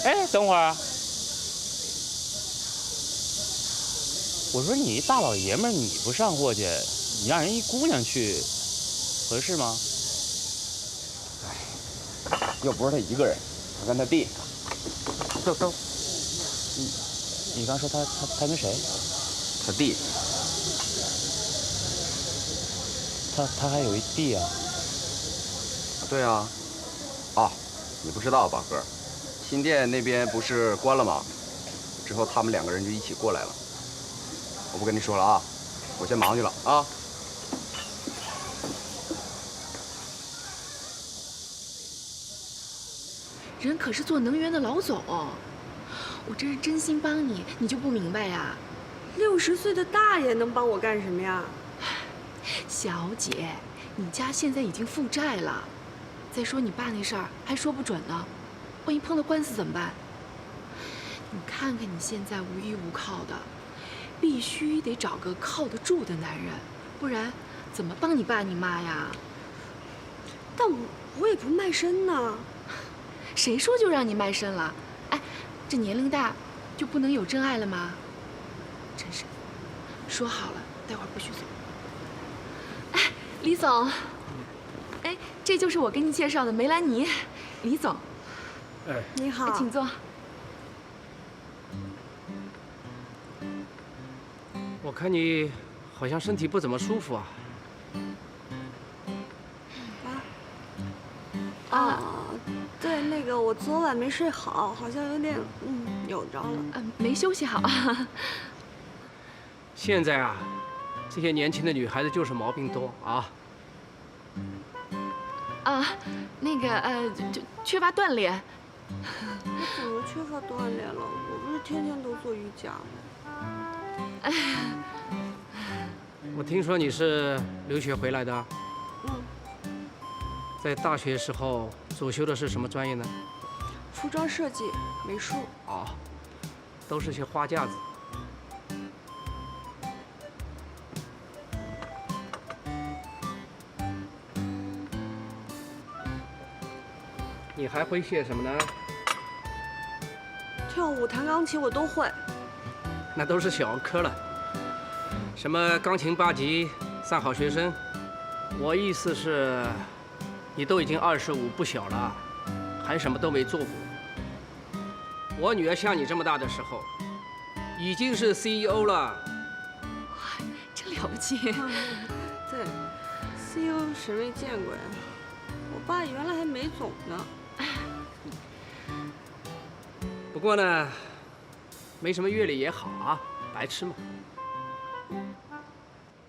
N: 哎，等会儿，我说你大老爷们儿，你不上货去，你让人一姑娘去，合适吗？
H: 又不是他一个人，他跟他弟。
N: 都，你刚说他跟谁？
H: 他弟。
N: 他还有一弟啊？
H: 对啊。哦，你不知道吧，哥？新店那边不是关了吗？之后他们2个人就一起过来了。我不跟你说了啊，我先忙去了啊。
B: 人可是做能源的老总，我这是真心帮你，你就不明白呀
J: ？60岁的大爷能帮我干什么呀？
B: 小姐，你家现在已经负债了，再说你爸那事儿还说不准呢，万一碰到官司怎么办？你看看你现在无依无靠的，必须得找个靠得住的男人，不然怎么帮你爸你妈呀？
J: 但我也不卖身呢。
B: 谁说就让你卖身了？哎，这年龄大就不能有真爱了吗？真是，说好了，待会儿不许走。哎，李总，哎，这就是我给你介绍的梅兰妮，李总。
J: 哎，你好，
B: 请坐。
F: 我看你好像身体不怎么舒服啊。
J: 对，那个我昨晚没睡好，好像有点扭着了。
B: 没休息好。
F: 现在啊，这些年轻的女孩子就是毛病多啊。
B: 那个就缺乏锻炼。
J: 我怎么缺乏锻炼了？我不是天天都做瑜伽吗？
F: 我听说你是留学回来的。在大学时候主修的是什么专业呢？
J: 服装设计、美术。
F: 哦，都是些花架子。你还会些什么呢？
J: 跳舞、弹钢琴我都会。
P: 那都是小儿科了。什么钢琴8级、3好学生，我意思是，你都已经25不小了，还什么都没做过。我女儿像你这么大的时候，已经是 CEO 了。
J: 真了不起。对 ，CEO 谁没见过呀？我爸原来还没总呢。
P: 不过呢，没什么阅历也好啊，白痴嘛。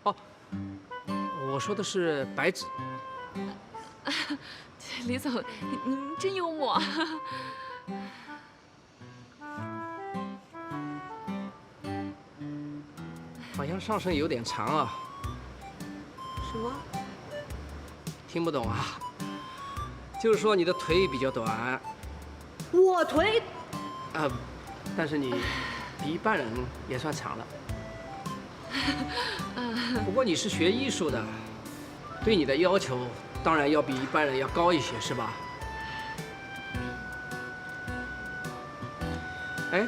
P: 哦，我说的是白纸。
B: 李总，您真幽默。
P: 好像上身有点长啊。
J: 什么？
P: 听不懂啊？就是说你的腿比较短。
K: 我腿？
P: 但是你比一般人也算长了。不过你是学艺术的，对你的要求当然要比一般人要高一些，是吧？哎，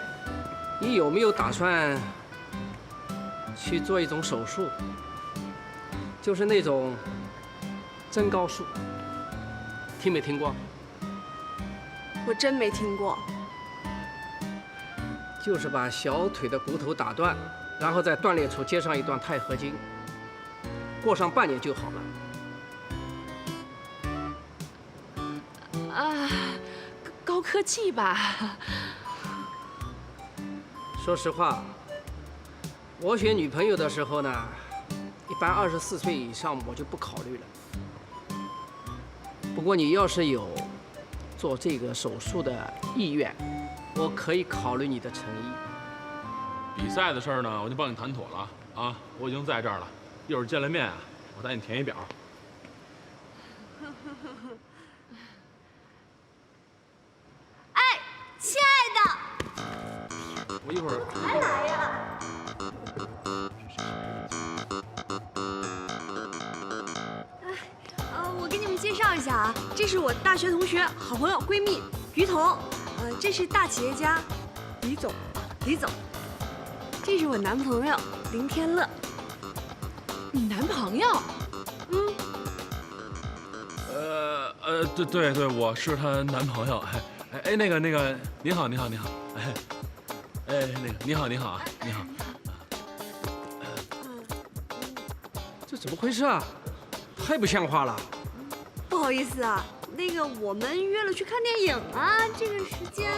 P: 你有没有打算去做一种手术？就是那种增高术，听没听过？
J: 我真没听过。
P: 就是把小腿的骨头打断，然后在断裂处接上一段钛合金，过上半年就好了。
B: 啊，高科技吧？
P: 说实话，我选女朋友的时候呢，一般24岁以上我就不考虑了。不过你要是有做这个手术的意愿，我可以考虑你的诚意。
A: 比赛的事儿呢，我就帮你谈妥了啊！我已经在这儿了，一会儿见了面啊，我带你填一表。
G: 哎，亲爱的，
A: 我一会儿
G: 还来呀？我给你们介绍一下啊，这是我大学同学、好朋友、闺蜜于彤，这是大企业家李总，李总，这是我男朋友林天乐。
B: 你男朋友？
G: 嗯。
A: 对，我是她男朋友。哎，那个，你好，哎，那个，你好，你好。
P: 这怎么回事啊？太不像话了。
G: 不好意思啊，那个我们约了去看电影啊，这个时间。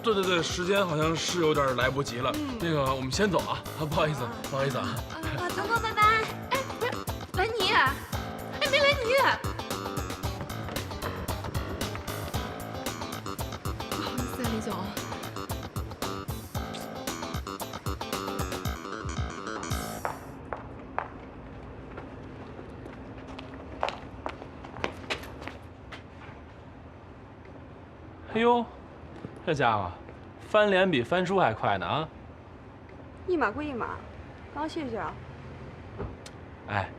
A: 对，时间好像是有点来不及了。那个，我们先走啊，不好意思啊。
G: 走，拜拜。
B: 哎，不是，兰妮，哎，没兰妮。不好意思啊，李总。
A: 哎呦，这家伙翻脸比翻书还快呢啊！
J: 一码归一码，刚谢谢啊。
A: 哎，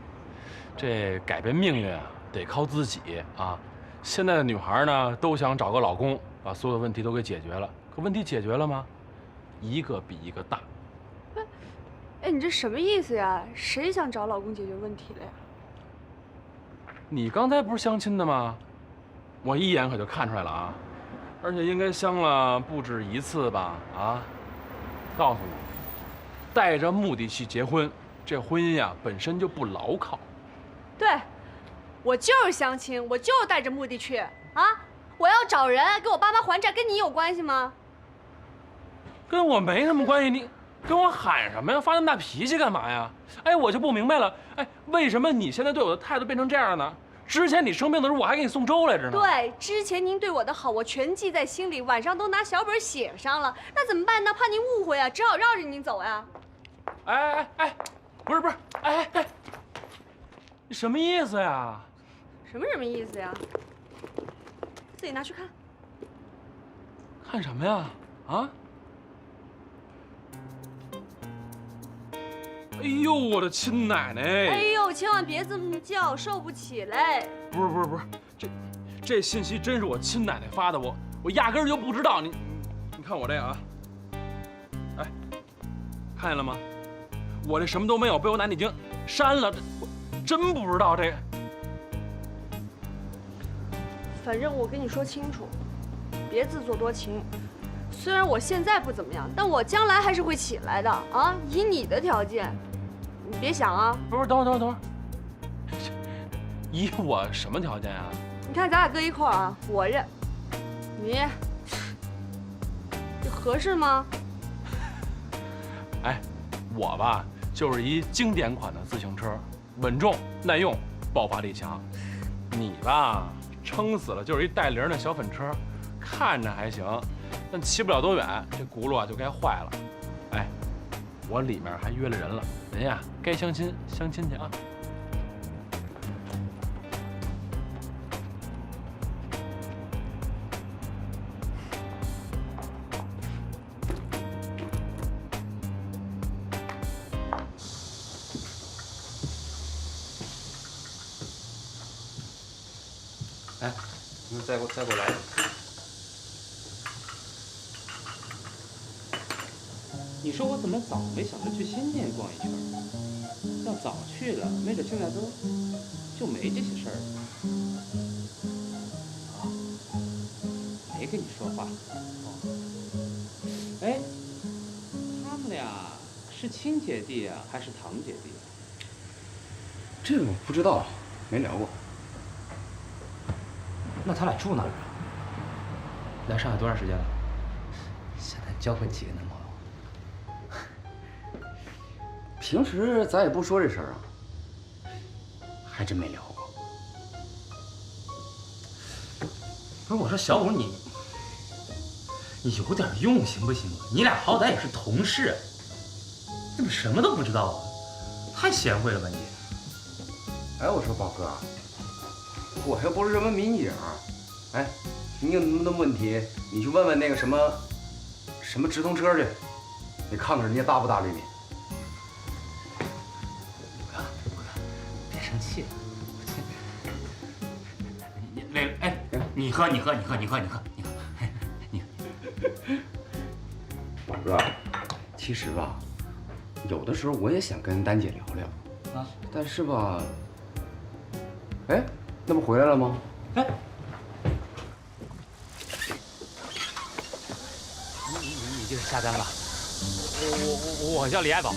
A: 这改变命运啊，得靠自己啊！现在的女孩呢，都想找个老公，把所有的问题都给解决了。可问题解决了吗？一个比一个大。
J: 哎，你这什么意思呀？谁想找老公解决问题了呀？
A: 你刚才不是相亲的吗？我一眼可就看出来了啊！而且应该相了不止一次吧？啊！告诉你，带着目的去结婚，这婚姻呀本身就不牢靠。
J: 对，我就是相亲，我就是带着目的去啊！我要找人给我爸妈还债，跟你有关系吗？
A: 跟我没什么关系，你跟我喊什么呀？发那么大脾气干嘛呀？哎，我就不明白了，哎，为什么你现在对我的态度变成这样了呢？之前你生病的时候，我还给你送粥来着呢。
J: 对，之前您对我的好，我全记在心里，晚上都拿小本写上了。那怎么办呢？怕您误会啊，只好绕着您走呀。
A: 哎，不是，哎，你什么意思呀？
J: 什么意思呀？自己拿去看。
A: 看什么呀？啊？哎呦，我的亲奶奶！
J: 哎呦，千万别这么叫，受不起嘞！
A: 不是，这信息真是我亲奶奶发的，我压根儿就不知道。你看我这个啊，看见了吗？我这什么都没有，被我奶奶已经删了，我真不知道这个。
J: 反正我跟你说清楚，别自作多情。虽然我现在不怎么样，但我将来还是会起来的啊！以你的条件，你别想啊。
A: 不是，等会儿。以我什么条件啊？
J: 你看咱俩搁一块儿啊，我认，你，这合适吗？
A: 哎，我吧就是一经典款的自行车，稳重耐用，爆发力强。你吧撑死了就是一带铃的小粉车，看着还行，但骑不了多远，这轱辘啊就该坏了。哎，我里面还约了人了，人呀该相亲相亲去啊。
H: 哎，你再给我来。你说我怎么早没想着去新店逛一圈？要早去了，没准现在就没这些事儿了。啊，没跟你说话。哎，他们俩是亲姐弟啊，还是堂姐弟啊？
F: 这个我不知道，没聊过。
H: 那他俩住哪儿啊？来上海多长时间了？
F: 现在交过几个男朋友？平时咱也不说这事儿啊，还真没聊过。
H: 不是我说小五你有点用行不行啊？你俩好歹也是同事，怎么什么都不知道啊？太贤惠了吧你！
F: 哎，我说宝哥，我又不是什么民警，哎，你有那么多问题，你去问问那个什么直通车去，你看看人家搭不搭理你。
H: 别生气，哎，你喝，
F: 宝哥，其实吧，有的时候我也想跟丹姐聊聊啊，但是吧，哎，那不回来了吗？
H: 哎，你就是下单了。我叫李爱宝，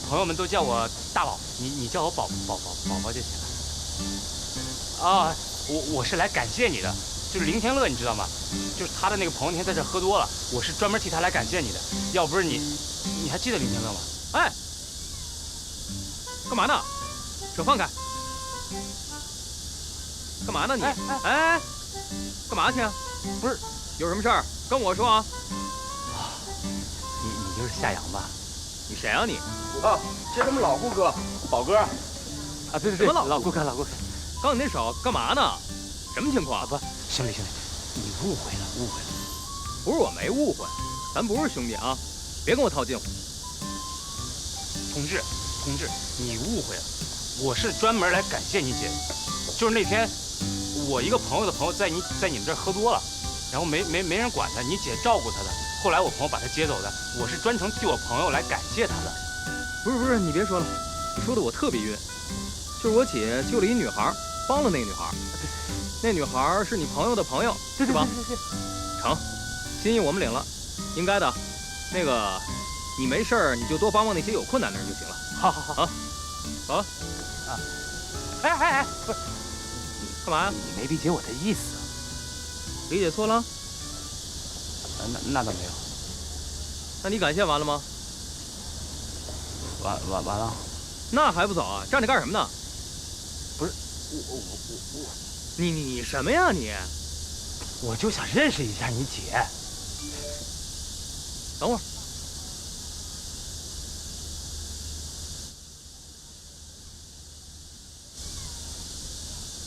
H: 朋友们都叫我大宝，你叫我宝宝就行了。啊，我是来感谢你的，就是林天乐，你知道吗？就是他的那个朋友那天在这喝多了，我是专门替他来感谢你的。要不是你还记得林天乐吗？
P: 哎，干嘛呢？手放开！干嘛呢你？哎，干嘛去啊？不是，有什么事儿跟我说啊。
H: 你就是夏阳吧？
P: 你谁啊你？
F: 啊，这他妈老顾哥，宝哥。啊，
H: 对，
P: 什么
H: 老顾哥。
P: 刚你那手干嘛呢？什么情况？
H: 不，兄弟，你误会了。
P: 不是我没误会，咱不是兄弟啊，别跟我套近乎。
H: 同志，你误会了，我是专门来感谢你姐。就是那天，我一个朋友的朋友在你们这儿喝多了，然后没人管他，你姐照顾他的。后来我朋友把他接走的，我是专程替我朋友来感谢他的。
P: 不是，你别说了，你说的我特别晕。就是我姐救了一女孩，帮了那个女孩，那女孩是你朋友的朋友，是吧？
H: 对。
P: 成，心意我们领了，应该的。那个，你没事儿你就多帮帮那些有困难的人就行了。
H: 好
P: 啊，走了。
H: 啊，哎，不是，
P: 干嘛呀？
H: 你没理解我的意思。
P: 理解错了？
H: 那倒没有。
P: 那你感谢完了吗？
H: 完了。
P: 那还不走啊？站着干什么呢？
H: 不是，我，
P: 你什么呀你？
H: 我就想认识一下你姐。
P: 等会儿。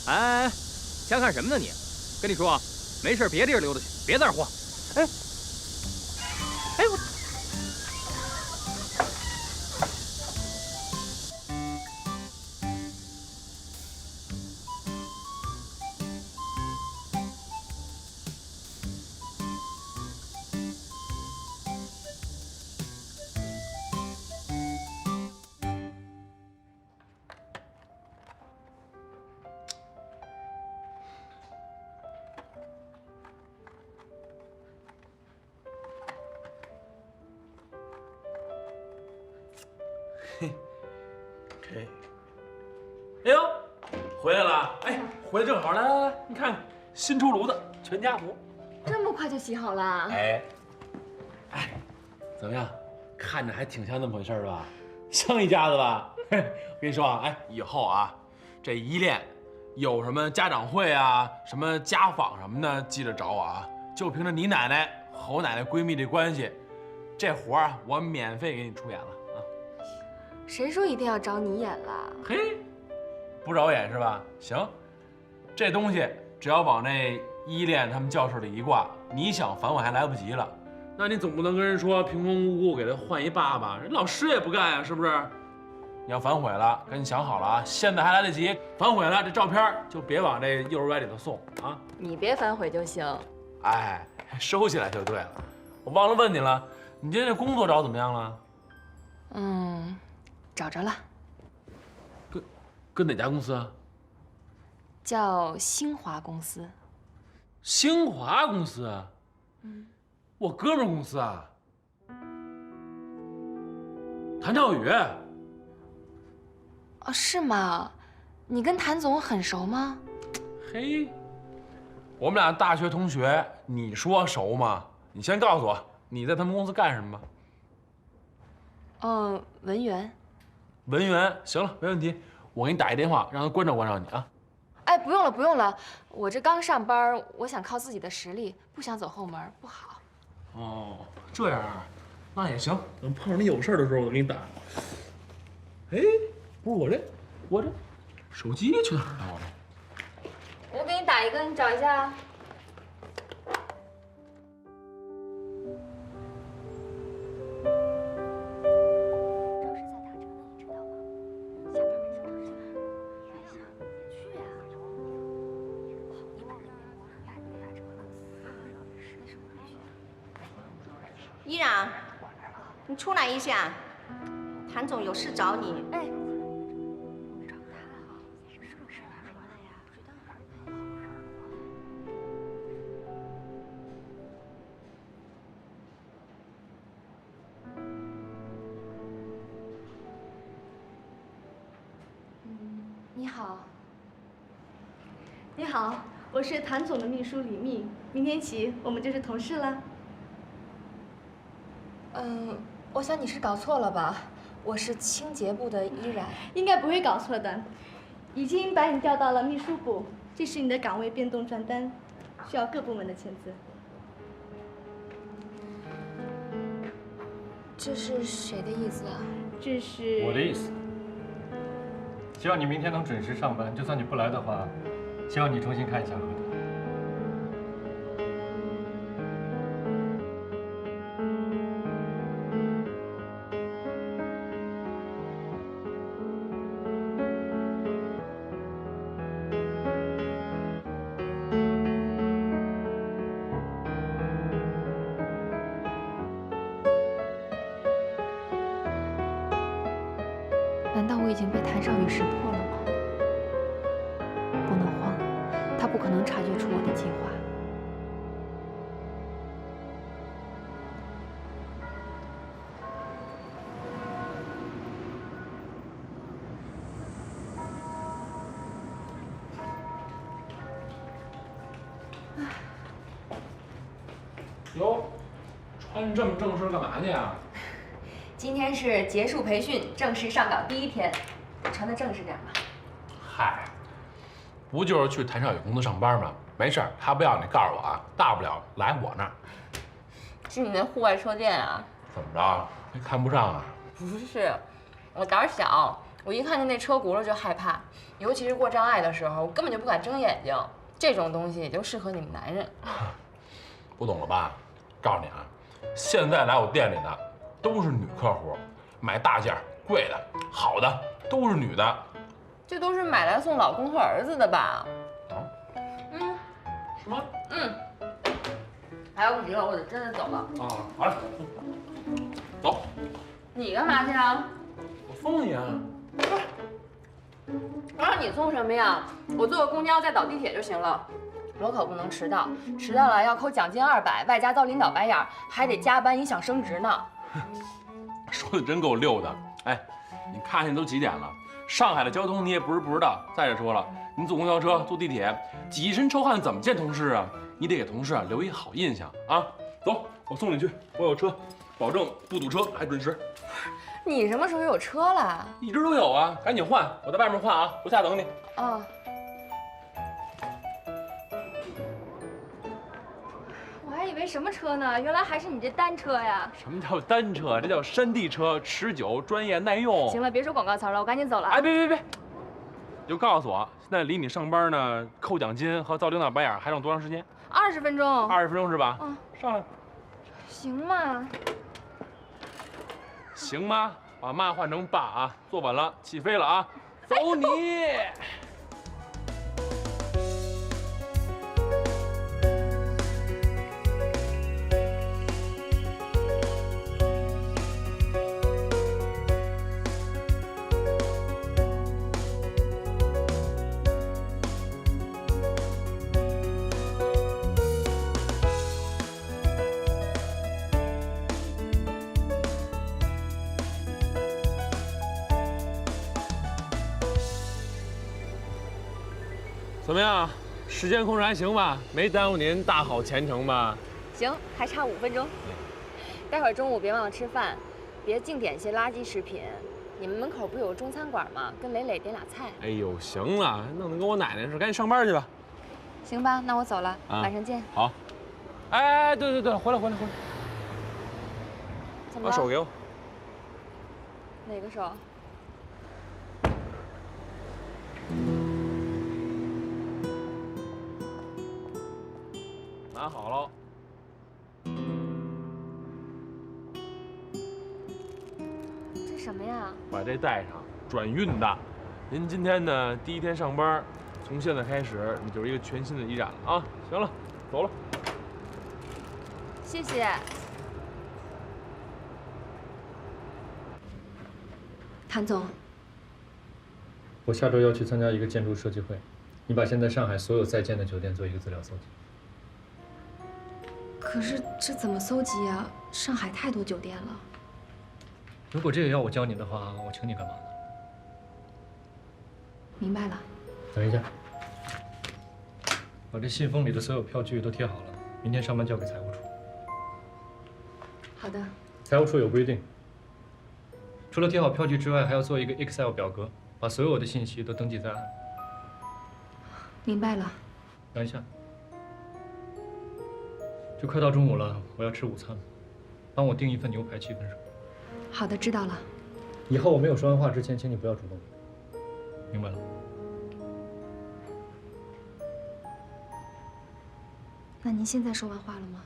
P: 哎，瞎看什么呢你？跟你说啊，没事别地儿溜达去，别在这儿晃。哎，我。
D: 哎呦，回来了！哎，回来正好，来来来，你看新出炉的全家福。
B: 这么快就洗好了？
D: 哎，怎么样？看着还挺像那么回事吧？像一家子吧？嘿，我跟你说啊，哎，以后啊，这依恋有什么家长会啊、什么家访什么的，记着找我啊。就凭着你奶奶和我奶奶闺蜜这关系，这活儿我免费给你出演了啊。
B: 谁说一定要找你演了？
D: 嘿，不找我演是吧？行，这东西只要往那依恋他们教室里一挂，你想烦我还来不及了。那你总不能跟人说平平无故给他换一爸爸，人老师也不干呀，是不是？你要反悔了，赶紧想好了啊，现在还来得及。反悔了，这照片就别往这幼儿园里头送啊。
B: 你别反悔就行。
D: 哎，收起来就对了。我忘了问你了，你今天这工作找怎么样了？
B: 找着了。
D: 跟哪家公司啊？
B: 叫新华公司。
D: 新华公司啊？我哥们儿公司啊。谭兆宇。
B: 哦，是吗？你跟谭总很熟吗？
D: 嘿，我们俩大学同学，你说熟吗？你先告诉我，你在他们公司干什么吧？
B: 文员。
D: 文员，行了，没问题。我给你打一电话，让他关照关照你啊。
B: 哎，不用了，不用了，我这刚上班，我想靠自己的实力，不想走后门，不好。
D: 哦，这样啊，那也行。等碰上你有事的时候，我给你打。哎，不是我这手机去哪儿了？
B: 我给你打一个，你找一下。
I: 依然，你出来一下，谭总有事找你。
B: 哎。你好。
Q: 你好，我是谭总的秘书李密，明天起我们就是同事了。
B: 我想你是搞错了吧？我是清洁部的依然。
Q: 应该不会搞错的，已经把你调到了秘书部，这是你的岗位变动传单，需要各部门的签字。
B: 这是谁的意思啊？
Q: 这是
M: 我的意思。希望你明天能准时上班，就算你不来的话，希望你重新看一下合同。
B: 难道我已经被谭少宇识破了吗？不能慌，他不可能察觉出我的计划。
D: 哟，穿这么正式干嘛去啊？
B: 今天是结束培训，正式上岗第一天，穿的正式点吧。
D: 嗨，不就是去谭少宇公司上班吗？没事儿，他不要你告诉我啊，大不了来我那儿。
B: 是你那户外车店啊？
D: 怎么着？没看不上啊？
B: 不是，我胆小，我一看见那车轱辘就害怕，尤其是过障碍的时候，我根本就不敢睁眼睛。这种东西也就适合你们男人。
D: 不懂了吧？告诉你啊，现在来我店里的都是女客户，买大件、贵的、好的都是女的。
B: 这都是买来送老公和儿子的吧？
D: 啊？是吗？
B: 还有不急了，我得真的走了。
D: 啊，好嘞，走。
B: 你干嘛去啊？
D: 我送你啊。
B: 我让你送什么呀？我坐个公交再倒地铁就行了。我可不能迟到，迟到了要扣奖金200，外加遭领导白眼，还得加班影响升职呢。
D: 说的真够溜的。哎，你看现在都几点了？
A: 上海的交通你也不是不知道。再者说了，你坐公交车、坐地铁，挤一身臭汗怎么见同事啊？你得给同事留一好印象啊！走，我送你去，我有车，保证不堵车，还准时。
B: 你什么时候有车了？
A: 一直都有啊，赶紧换，我在外面换啊，楼下等你。
B: 哦。我还以为什么车呢？原来还是你这单车呀！
A: 什么叫单车？这叫山地车，持久、专业、耐用。
B: 行了，别说广告词了，我赶紧走了。
A: 哎，别！你就告诉我，现在离你上班呢，扣奖金和遭领导白眼还剩多长时间
B: ？20分钟。
A: 20分钟是吧？
B: 嗯，
A: 上来。
B: 行吗？
A: 行吗？把妈换成爸啊！坐稳了，起飞了啊！走你！怎么样？时间控制还行吧？没耽误您大好前程吧？
B: 行，还差5分钟。待会儿中午别忘了吃饭，别净点些垃圾食品。你们门口不有中餐馆吗？跟磊磊点俩菜。
A: 哎呦，行了，弄得跟我奶奶似的，赶紧上班去吧。
B: 行吧，那我走了，晚上见。
A: 好。哎，对，回来。
B: 怎么了？
A: 把手给我。
B: 哪个手？
A: 拿好了。
B: 这什么呀？
A: 把这带上，转运的。您今天呢第一天上班，从现在开始你就是一个全新的一展了啊！行了，走了。
B: 谢谢。谭总，
M: 我下周要去参加一个建筑设计会，你把现在上海所有在建的酒店做一个资料搜集。
B: 可是这怎么搜集啊？上海太多酒店了。
M: 如果这个要我教你的话，我请你干嘛呢？
B: 明白了。
M: 等一下，把这信封里的所有票据都贴好了，明天上班交给财务处。
B: 好的。
M: 财务处有规定，除了贴好票据之外，还要做一个 Excel 表格，把所有的信息都登记在案。
B: 明白了。
M: 等一下，就快到中午了，我要吃午餐了，帮我订一份牛排7分熟。
B: 好的，知道了。
M: 以后我没有说完话之前，请你不要主动，明白了？
B: 那您现在说完话了吗？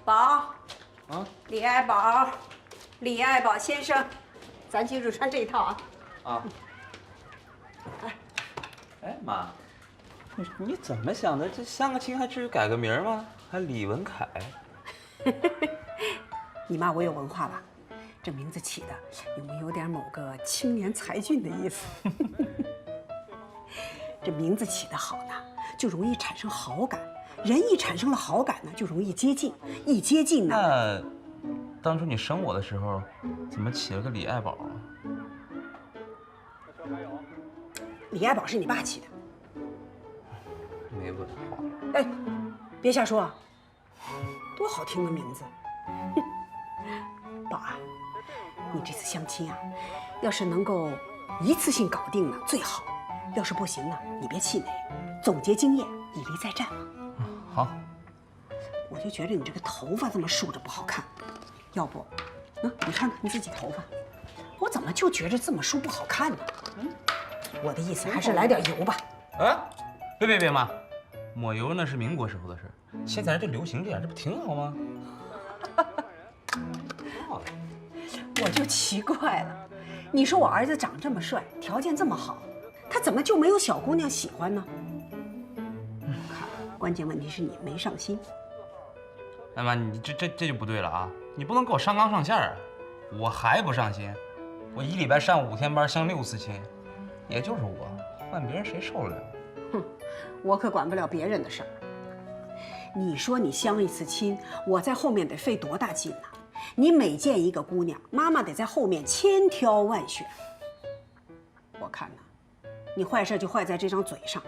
K: 宝，啊，李爱宝先生，咱记住穿这一套啊。
N: 啊。哎妈，你怎么想的？这相个亲还至于改个名吗？还李文凯？
K: 你骂我有文化吧？这名字起的有没有点某个青年才俊的意思？这名字起得好呢，就容易产生好感。人一产生了好感呢，就容易接近，一接近呢。
N: 那当初你生我的时候，怎么起了个李爱宝啊？
K: 李爱宝是你爸起的。
N: 没文化。
K: 哎，别瞎说啊，多好听的名字。宝啊，你这次相亲啊，要是能够一次性搞定了最好，要是不行呢，你别气馁，总结经验，以利再战嘛。
N: 好。
K: 我就觉得你这个头发这么竖着不好看，要不，你看看你自己头发，我怎么就觉着这么梳不好看呢？我的意思还是来点油吧。
N: 啊，别妈，抹油那是民国时候的事，现在人都流行这样，这不挺好吗？
K: 我就奇怪了，你说我儿子长这么帅，条件这么好，他怎么就没有小姑娘喜欢呢？关键问题是你没上心。
N: 哎妈，你这就不对了啊！你不能给我上纲上线啊！我还不上心，我1礼拜上5天班，相6次亲，也就是我，换别人谁受得了？
K: 哼，我可管不了别人的事儿。你说你相一次亲，我在后面得费多大劲呐？你每见一个姑娘，妈妈得在后面千挑万选。我看呐，你坏事就坏在这张嘴上。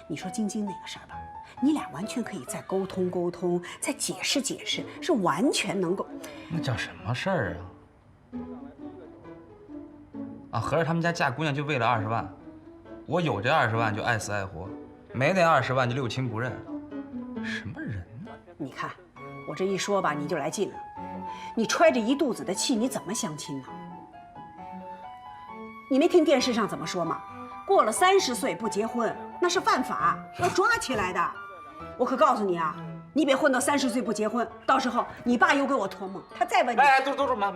K: 你说晶晶那个事儿吧，你俩完全可以再沟通沟通，再解释解释，是完全能够。
N: 那叫什么事儿啊？合着他们家嫁姑娘就为了20万，我有这20万就爱死爱活，没那20万就六亲不认，什么人呢？
K: 你看我这一说吧，你就来劲了。你揣着一肚子的气，你怎么相亲呢？你没听电视上怎么说吗？过了30岁不结婚，那是犯法，要抓起来的。我可告诉你啊，你别混到30岁不结婚，到时候你爸又给我托梦，他再问你。
N: 哎，都妈，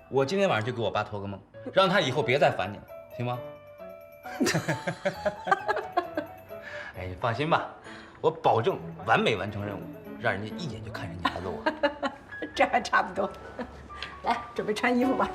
N: 我今天晚上就给我爸托个梦，让他以后别再烦你了，行吗？哎，你放心吧，我保证完美完成任务，让人家一眼就看人家儿子我。
K: 这还差不多。来，准备穿衣服吧。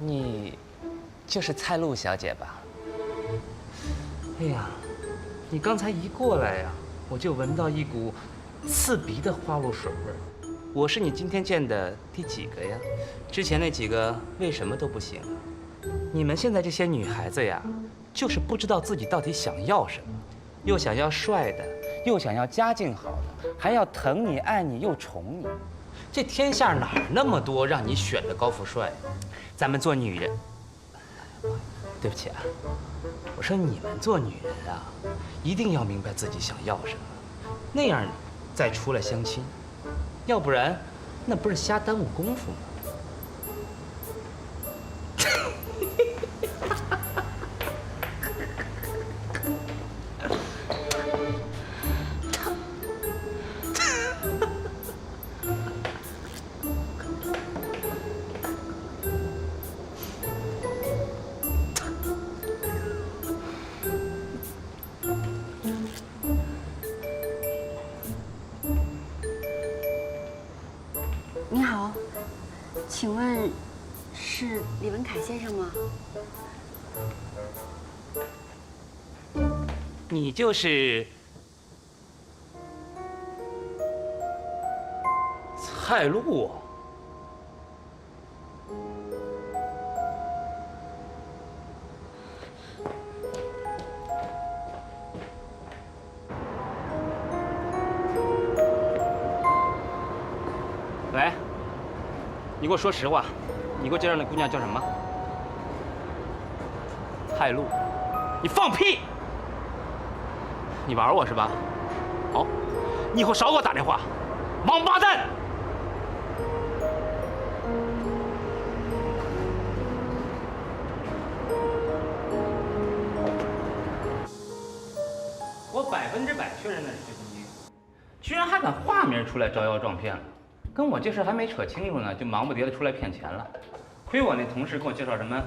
N: 你就是蔡璐小姐吧？哎呀，你刚才一过来呀，我就闻到一股刺鼻的花露水味儿。我是你今天见的第几个呀？之前那几个为什么都不行啊？你们现在这些女孩子呀，就是不知道自己到底想要什么，又想要帅的，又想要家境好的，还要疼你、爱你又宠你。这天下哪儿那么多让你选的高富帅？咱们做女人，对不起啊，我说你们做女人啊，一定要明白自己想要什么，那样再出来相亲，要不然那不是瞎耽误功夫吗？
I: 你好，请问是李文凯先生吗？
N: 你就是蔡璐啊？喂，你给我说实话，你给我介绍那姑娘叫什么？蔡璐，你放屁！你玩我是吧？好，你以后少给我打电话，王八蛋！我100%确认那是薛青金，居然还敢化名出来招摇撞骗了。跟我这事还没扯清楚呢，就忙不迭的出来骗钱了。亏我那同事跟我介绍什么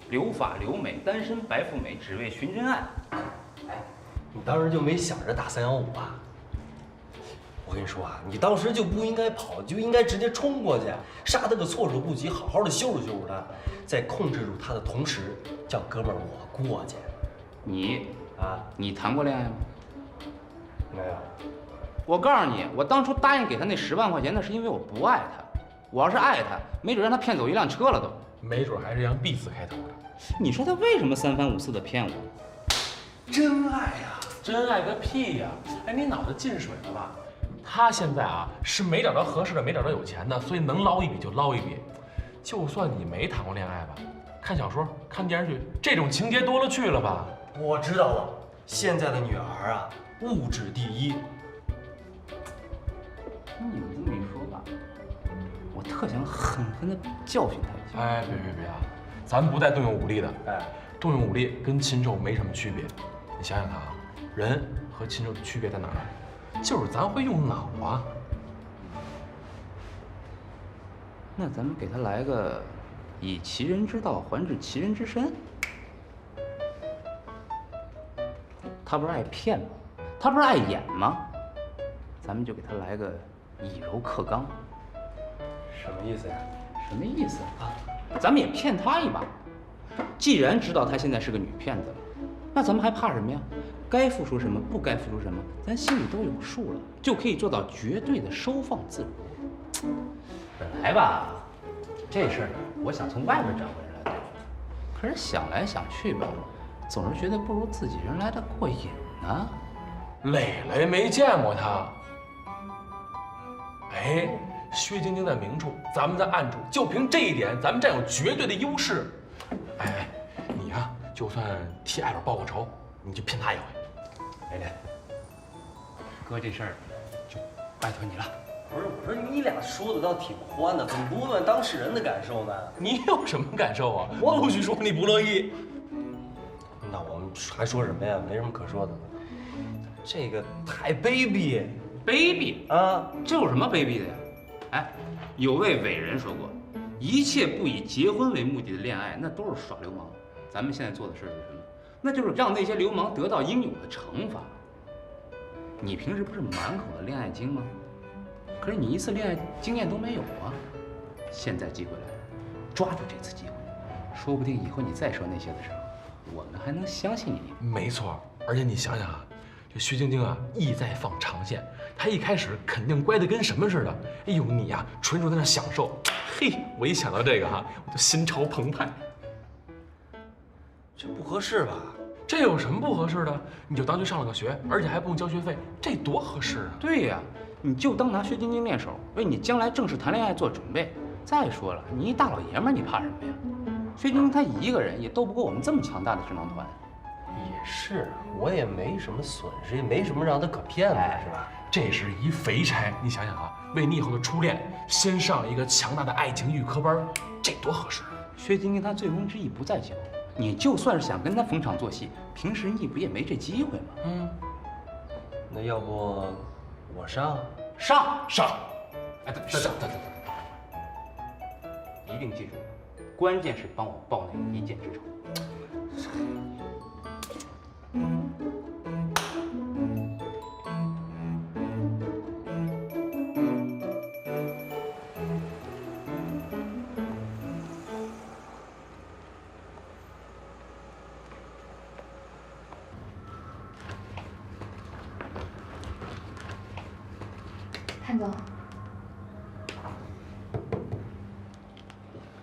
N: 留法留美、单身白富美，只为寻真爱。
R: 你当时就没想着打315啊？我跟你说啊，你当时就不应该跑，就应该直接冲过去，杀他个措手不及，好好的羞辱羞辱他，在控制住他的同时，叫哥们儿我过去。
N: 你
R: 啊，
N: 你谈过恋爱吗？
R: 没有。
N: 我告诉你，我当初答应给他那10万块钱，那是因为我不爱他。我要是爱他，没准让他骗走一辆车了都。
A: 没准还是样 B 字开头的。
N: 你说他为什么3番5次的骗我？
A: 真爱呀，真爱个屁呀！哎，你脑子进水了吧？他现在啊是没找着合适的，没找着有钱的，所以能捞一笔就捞一笔。就算你没谈过恋爱吧，看小说、看电视剧，这种情节多了去了吧？
R: 我知道了，现在的女孩啊，物质第一。
N: 听你们这么一说吧，我特想狠狠地教训他一下。
A: 哎，别啊，咱不带动用武力的。哎，动用武力跟禽兽没什么区别。你想想看啊，人和禽兽的区别在哪儿？就是咱会用脑啊。
N: 那咱们给他来个以其人之道还治其人之身。他不是爱骗吗？他不是爱演吗？咱们就给他来个以柔克刚。
R: 什么意思呀？
N: 什么意思啊？咱们也骗他一把。既然知道她现在是个女骗子了，那咱们还怕什么呀？该付出什么，不该付出什么，咱心里都有数了，就可以做到绝对的收放自如。本来吧，这事儿呢，我想从外边找个人来对付，可是想来想去吧，总是觉得不如自己人来的过瘾呢。
A: 磊磊没见过他。哎，薛晶晶在明处，咱们在暗处，就凭这一点，咱们占有绝对的优势。哎，你呀，就算替艾伦报个仇，你就骗他一回。
N: 磊磊，哥这事儿就拜托你了。
R: 不是，我说你俩说的倒挺欢的，怎么不问问当事人的感受呢？
A: 你有什么感受啊？我不许说你不乐意。
R: 那我们还说什么呀？没什么可说的了。这个太卑鄙，
N: 卑鄙啊！这有什么卑鄙的呀？哎，有位伟人说过，一切不以结婚为目的的恋爱，那都是耍流氓。咱们现在做的事是什么？那就是让那些流氓得到应有的惩罚。你平时不是满口的恋爱经吗？可是你一次恋爱经验都没有啊！现在机会来了，抓住这次机会，说不定以后你再说那些的时候，我们还能相信你。
A: 没错，而且你想想啊，这薛晶晶啊，意在放长线，她一开始肯定乖得跟什么似的。哎呦，你呀，纯属在那享受。嘿，我一想到这个哈，我就心潮澎湃。
R: 这不合适吧？
A: 这有什么不合适的？你就当去上了个学，而且还不用交学费，这多合适啊！
N: 对呀，你就当拿薛晶晶练手，为你将来正式谈恋爱做准备。再说了，你一大老爷们儿，你怕什么呀？薛晶晶她一个人也斗不过我们这么强大的智囊团。
R: 也是，我也没什么损失，也没什么让她可骗的，是吧？
A: 这是一肥差，你想想啊，为你以后的初恋先上一个强大的爱情预科班，这多合适！
N: 薛晶晶她醉翁之意不在酒，你就算是想跟她逢场作戏，平时你不也没这机会吗？
R: 那要不我上？
N: 上！哎，等，一定记住，关键是帮我报那个一箭之仇。
B: 潘总，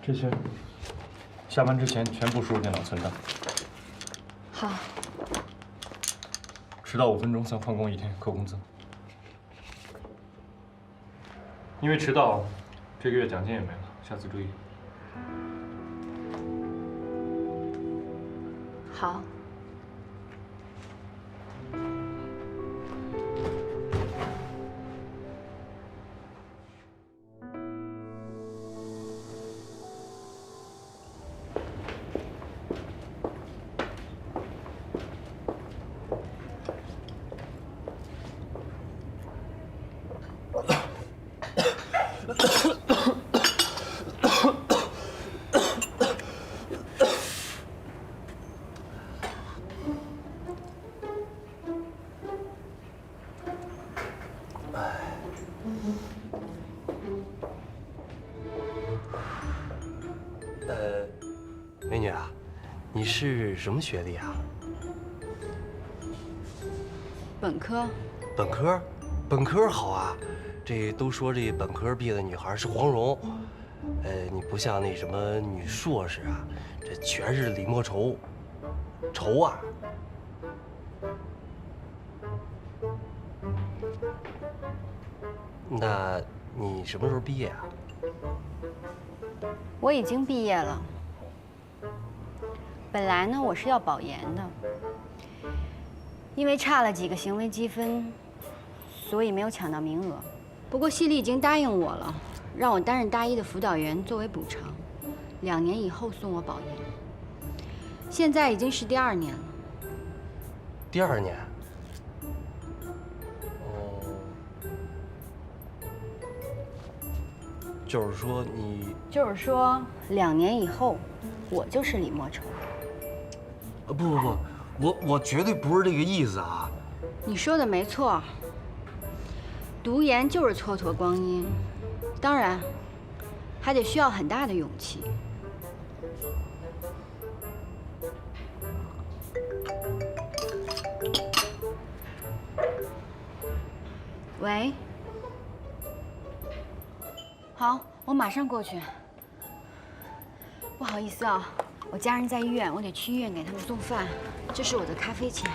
M: 这些下班之前全部输入电脑存档。
B: 好。
M: 迟到5分钟算旷工1天，扣工资。因为迟到，这个月奖金也没了，下次注意。
B: 好。
R: 美女啊，你是什么学历啊？
G: 本科。
R: 本科？本科好啊，这都说这本科毕业的女孩是黄蓉。你不像那什么女硕士啊，这全是李莫愁，愁啊。那你什么时候毕业啊？
I: 我已经毕业了。本来呢，我是要保研的，因为差了几个行为积分，所以没有抢到名额。不过系里已经答应我了，让我担任大一的辅导员作为补偿，2年以后送我保研。现在已经是第2年了。
R: 第2年。就是说你，
I: 就是说2年以后，我就是李莫愁。
R: 不，我绝对不是这个意思啊。
I: 你说的没错，读研就是蹉跎光阴，当然，还得需要很大的勇气。喂。好，我马上过去。不好意思啊，我家人在医院，我得去医院给他们送饭。这是我的咖啡钱。